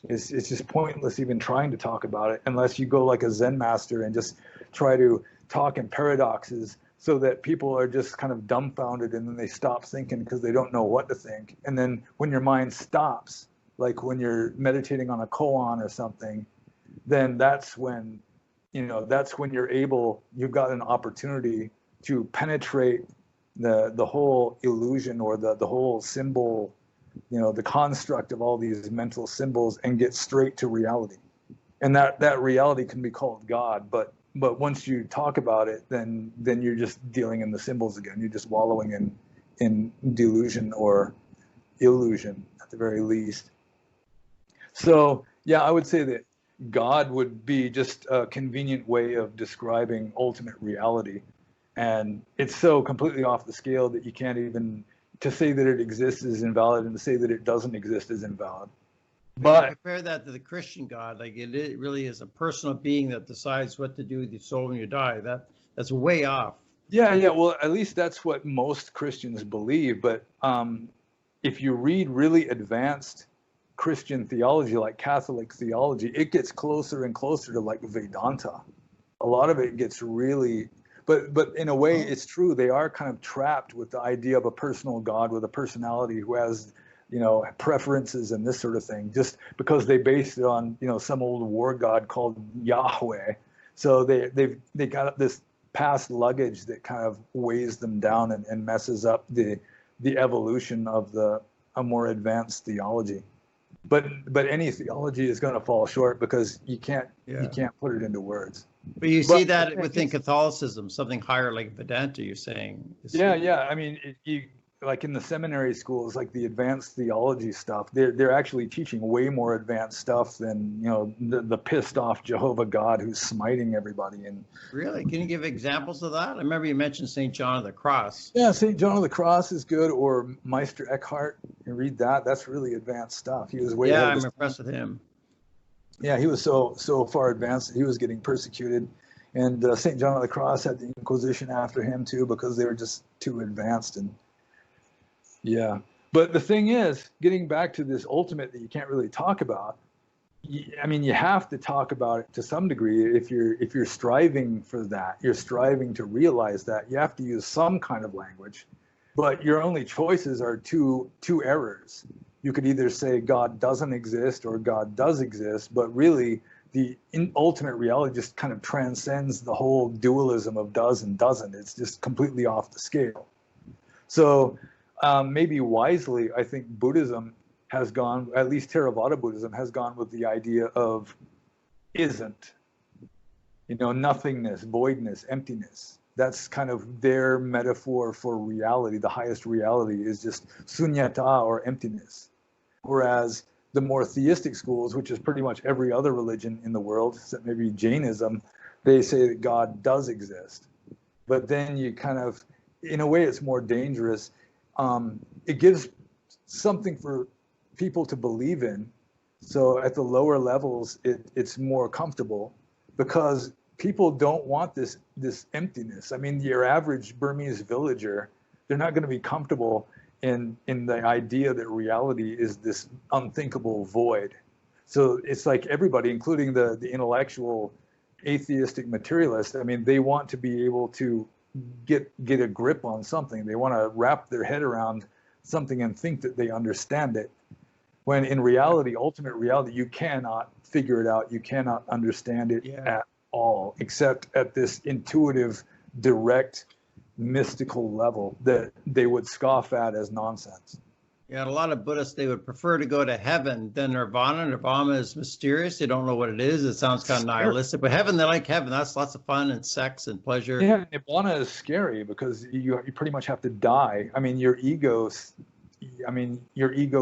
It's just pointless even trying to talk about it, unless you go like a Zen master and just try to talk in paradoxes, so that people are just kind of dumbfounded, and then they stop thinking because they don't know what to think. And then when your mind stops, like when you're meditating on a koan or something, then that's when, that's when you've got an opportunity to penetrate the whole illusion or the whole symbol, the construct of all these mental symbols, and get straight to reality. And that reality can be called God, but once you talk about it, then you're just dealing in the symbols again. You're just wallowing in delusion or illusion at the very least. So yeah, I would say that God would be just a convenient way of describing ultimate reality. And it's so completely off the scale that you can't even, to say that it exists is invalid, and to say that it doesn't exist is invalid. But compare that to the Christian God, like it really is a personal being that decides what to do with your soul when you die. That's way off. Yeah. Well, at least that's what most Christians believe. But if you read really advanced Christian theology, like Catholic theology, it gets closer and closer to like Vedanta. A lot of it gets really, but in a way, it's true. They are kind of trapped with the idea of a personal God with a personality who has, preferences and this sort of thing, just because they based it on, some old war god called Yahweh. So they got this past luggage that kind of weighs them down and messes up the evolution of a more advanced theology. But any theology is going to fall short because you can't put it into words. But you see that within Catholicism, something higher like Vedanta, you're saying. Yeah. I mean, you like in the seminary schools, like the advanced theology stuff, they're actually teaching way more advanced stuff than the pissed off Jehovah God who's smiting everybody. And really, can you give examples of that? I remember you mentioned St. John of the Cross. Yeah, St. John of the Cross is good, or Meister Eckhart. You read that; that's really advanced stuff. He was way. Yeah, I'm impressed with him. Yeah, he was so far advanced that he was getting persecuted, and St. John of the Cross had the Inquisition after him too because they were just too advanced. And yeah, but the thing is, getting back to this ultimate that you can't really talk about. I mean, you have to talk about it to some degree. If you're striving for that, you're striving to realize that, you have to use some kind of language. But your only choices are two errors. You could either say God doesn't exist or God does exist, but really the ultimate reality just kind of transcends the whole dualism of does and doesn't. It's just completely off the scale. So maybe wisely, I think Buddhism has gone, at least Theravada Buddhism has gone with the idea of isn't, nothingness, voidness, emptiness. That's kind of their metaphor for reality. The highest reality is just sunyata, or emptiness. Whereas the more theistic schools, which is pretty much every other religion in the world, except maybe Jainism, they say that God does exist. But then you kind of, in a way, it's more dangerous. It gives something for people to believe in. So at the lower levels, it's more comfortable because people don't want this emptiness. I mean, your average Burmese villager, they're not going to be comfortable in the idea that reality is this unthinkable void. So it's like everybody, including the intellectual atheistic materialist, I mean, they want to be able to get a grip on something. They want to wrap their head around something and think that they understand it. When in reality, ultimate reality, you cannot figure it out. You cannot understand it at all, except at this intuitive, direct, mystical level that they would scoff at as nonsense. Yeah, a lot of Buddhists, they would prefer to go to heaven than Nirvana. Nirvana is mysterious. They don't know what it is. It sounds kind of nihilistic. But heaven, they like heaven. That's lots of fun and sex and pleasure. Yeah, Nirvana is scary because you pretty much have to die. I mean, your ego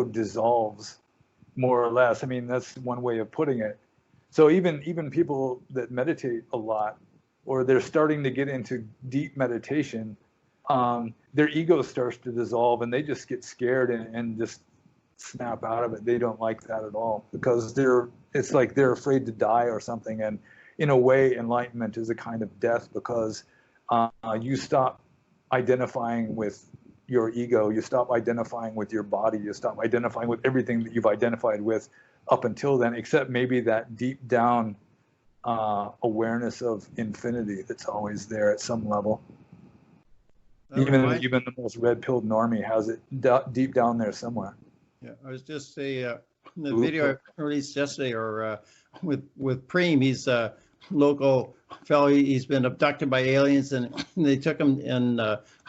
dissolves more or less. I mean, that's one way of putting it. So even people that meditate a lot, or they're starting to get into deep meditation, their ego starts to dissolve and they just get scared and just snap out of it. They don't like that at all because it's like they're afraid to die or something. And in a way, enlightenment is a kind of death because you stop identifying with your ego, you stop identifying with your body, you stop identifying with everything that you've identified with up until then, except maybe that deep down awareness of infinity that's always there at some level. Even the most red-pilled normie has it deep down there somewhere. Yeah, I was just say the video I released yesterday, or with Preem. He's a local fellow. He's been abducted by aliens, and they took him in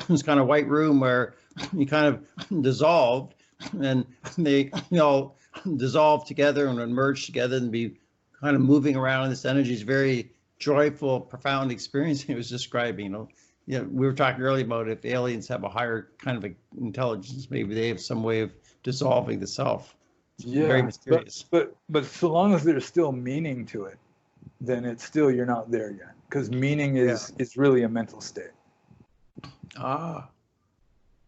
this kind of white room where he kind of dissolved, and they all dissolve together and merge together and be kind of moving around. This energy is very joyful, profound experience he was describing. We were talking earlier about if aliens have a higher kind of intelligence, maybe they have some way of dissolving the self. Yeah, very mysterious. But so long as there's still meaning to it, then it's still, you're not there yet, because meaning is really a mental state.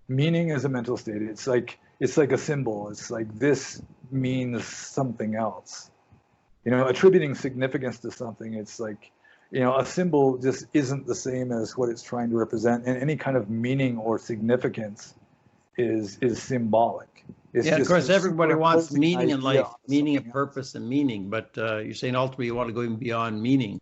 Meaning is a mental state. It's like a symbol. It's like this means something else. Attributing significance to something, it's like, a symbol just isn't the same as what it's trying to represent, and any kind of meaning or significance is symbolic. It's of course, everybody wants meaning in life, meaning and purpose and meaning, but you're saying ultimately you want to go even beyond meaning.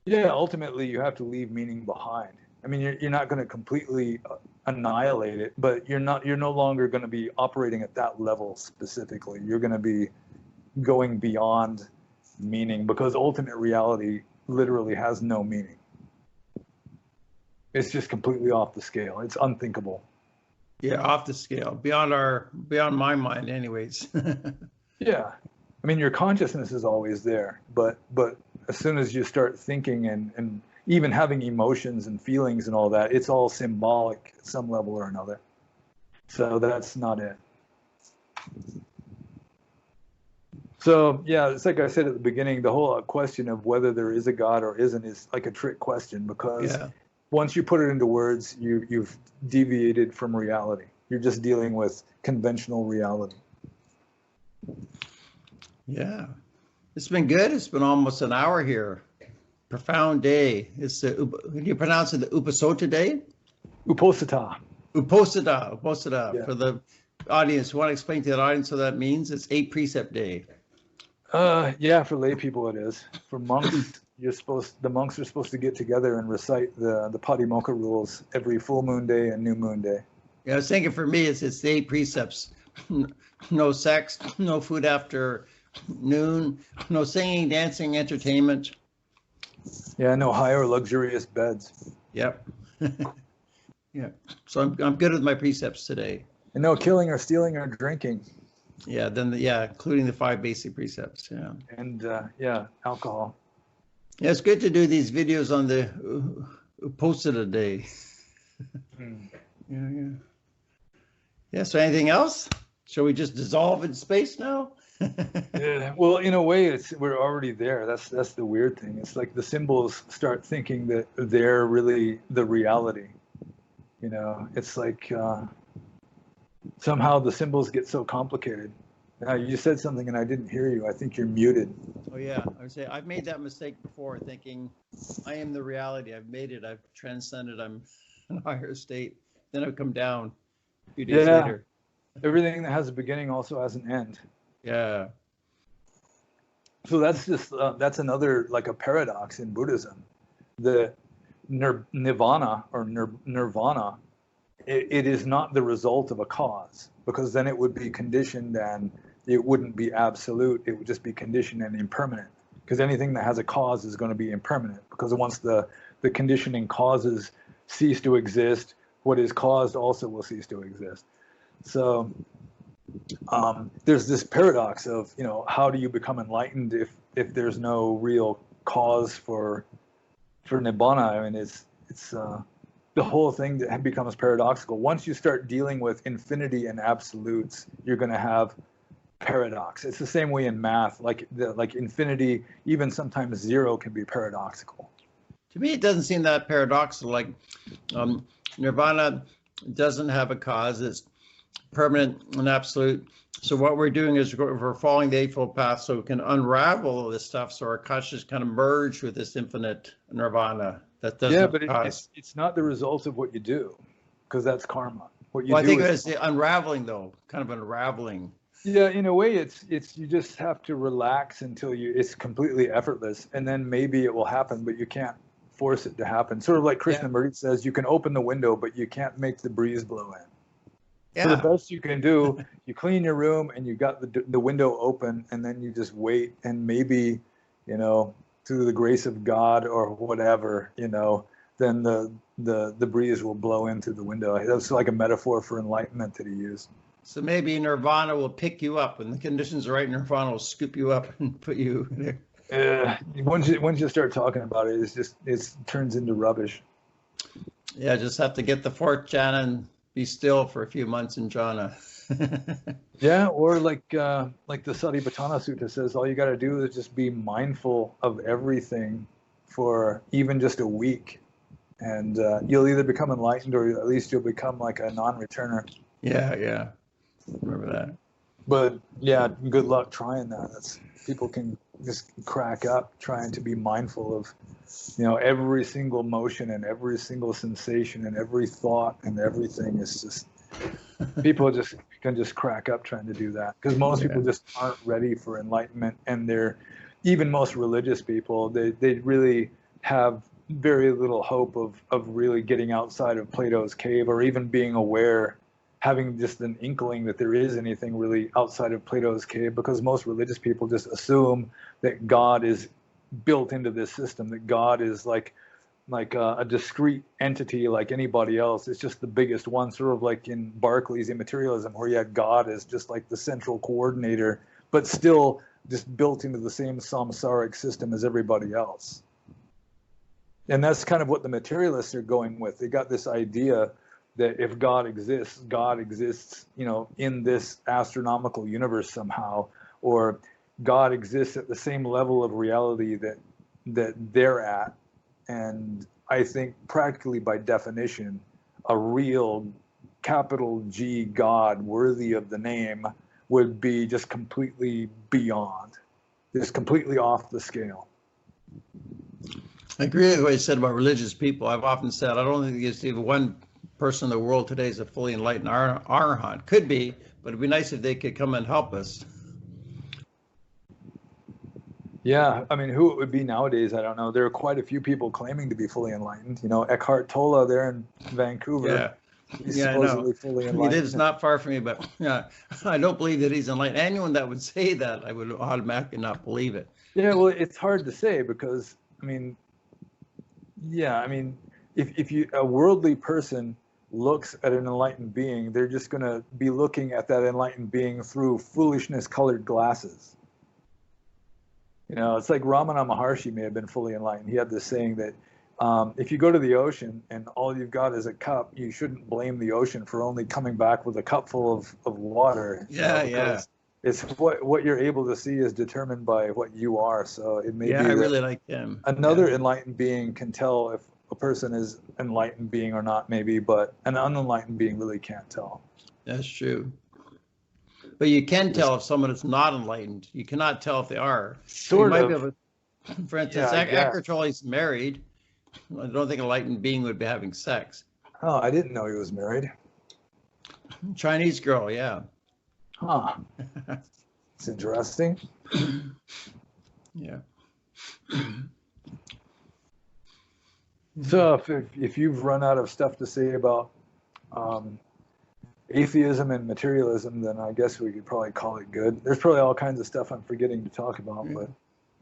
Yeah, ultimately you have to leave meaning behind. I mean, you're not going to completely annihilate it, but you're no longer going to be operating at that level specifically. You're going to be going beyond meaning, because ultimate reality literally has no meaning. It's just completely off the scale. It's unthinkable. Yeah, off the scale, beyond my mind, anyways. Yeah, I mean, your consciousness is always there, but as soon as you start thinking and even having emotions and feelings and all that, it's all symbolic at some level or another. So that's not it. So yeah, it's like I said at the beginning, the whole question of whether there is a God or isn't is like a trick question, because once you put it into words, you've deviated from reality. You're just dealing with conventional reality. Yeah. It's been good. It's been almost an hour here. Profound day. It's can you pronounce it the Upasota day? Uposita. Uposita. Yeah. For the audience, you want to explain to the audience what that means? It's 8 precept day. Yeah, for lay people it is. For monks, the monks are supposed to get together and recite the Patimokkha rules every full moon day and new moon day. Yeah, I was thinking for me, it's the 8 precepts. No sex, no food after noon, no singing, dancing, entertainment. Yeah, no high or luxurious beds. Yep. Yeah. So I'm good with my precepts today. And no killing or stealing or drinking. Yeah, including the 5 basic precepts. Yeah. And alcohol. Yeah, it's good to do these videos on the Uposita day. Yeah. So anything else? Shall we just dissolve in space now? Yeah. Well, in a way, we're already there. That's the weird thing. It's like the symbols start thinking that they're really the reality. It's like somehow the symbols get so complicated. Now, you said something and I didn't hear you. I think you're muted. Oh yeah, I would say I've made that mistake before, thinking I am the reality. I've made it. I've transcended. I'm in a higher state. Then I've come down a few days later. Everything that has a beginning also has an end. Yeah. So that's another, like, a paradox in Buddhism. The nirvana or nirvana, it is not the result of a cause, because then it would be conditioned and it wouldn't be absolute. It would just be conditioned and impermanent, because anything that has a cause is going to be impermanent, because once the conditioning causes cease to exist, what is caused also will cease to exist. So there's this paradox of, how do you become enlightened if there's no real cause for nibbana? I mean, it's the whole thing that becomes paradoxical. Once you start dealing with infinity and absolutes, you're going to have paradox. It's the same way in math, like infinity, even sometimes 0 can be paradoxical. To me, it doesn't seem that paradoxical. Like nirvana doesn't have a cause. It's permanent and absolute. So what we're doing is we're following the Eightfold Path so we can unravel all this stuff, so our consciousness kind of merge with this infinite nirvana. That doesn't. Yeah, but it's not the result of what you do, because that's karma. What you do I think it's the unraveling, though, kind of unraveling. Yeah, in a way, it's you just have to relax until it's completely effortless, and then maybe it will happen, but you can't force it to happen. Sort of like Krishnamurti says, you can open the window, but you can't make the breeze blow in. So the Yeah. best you can do, you clean your room and you got the window open, and then you just wait, and maybe, through the grace of God or whatever, then the breeze will blow in through the window. That's like a metaphor for enlightenment that he used. So maybe Nirvana will pick you up when the conditions are right. Nirvana will scoop you up and put you there. Once you start talking about it, it turns into rubbish. Yeah, just have to get the fourth jhana and be still for a few months in jhana. Yeah, or like the Satipatthana Sutta says, all you got to do is just be mindful of everything for even just a week, and you'll either become enlightened or at least you'll become like a non-returner. Yeah. Remember that. But yeah, good luck trying that. People can just crack up trying to be mindful of, every single motion and every single sensation and every thought and everything. Is just people can just crack up trying to do that, because most people just aren't ready for enlightenment, and even most religious people, they really have very little hope of really getting outside of Plato's cave, or even being aware, having just an inkling that there is anything really outside of Plato's cave, because most religious people just assume that God is built into this system, that God is like a discrete entity like anybody else. It's just the biggest one, sort of like in Berkeley's Immaterialism, where you had God as just like the central coordinator, but still just built into the same samsaric system as everybody else. And that's kind of what the materialists are going with. They got this idea that if God exists, in this astronomical universe somehow, or God exists at the same level of reality that they're at. And I think practically by definition, a real capital G God worthy of the name would be just completely beyond, just completely off the scale. I agree with what you said about religious people. I've often said I don't think there's even one person in the world today is a fully enlightened arhat. Could be, but it'd be nice if they could come and help us. Yeah, I mean, who it would be nowadays, I don't know. There are quite a few people claiming to be fully enlightened. Eckhart Tolle there in Vancouver. He's supposedly fully enlightened. He lives not far from me, but I don't believe that he's enlightened. Anyone that would say that, I would automatically not believe it. Yeah, well, it's hard to say because, if a worldly person looks at an enlightened being, they're just going to be looking at that enlightened being through foolishness-colored glasses. It's like Ramana Maharshi may have been fully enlightened. He had this saying that if you go to the ocean and all you've got is a cup, you shouldn't blame the ocean for only coming back with a cup full of water. Yeah. It's what you're able to see is determined by what you are. So it may be I really like him. Another enlightened being can tell if a person is an enlightened being or not, maybe, but an unenlightened being really can't tell. That's true. But you can tell if someone is not enlightened. You cannot tell if they are. Sort of. Be able to, for instance, Eckhart Tolle's married. I don't think an enlightened being would be having sex. Oh, I didn't know he was married. Chinese girl, yeah. Huh. It's interesting. Yeah. So if you've run out of stuff to say about atheism and materialism, then I guess we could probably call it good. There's probably all kinds of stuff I'm forgetting to talk about, but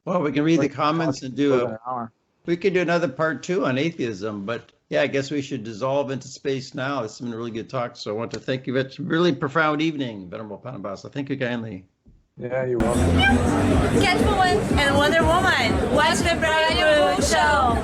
well, we can read the comments and do an hour. We could do another part 2 on atheism, but yeah, I guess we should dissolve into space now. This has been a really good talk, so I want to thank you. It's a really profound evening, Venerable Panabasa. Thank you kindly. Yeah, you're welcome. Catwoman and Wonder Woman. Watch the Brian Show.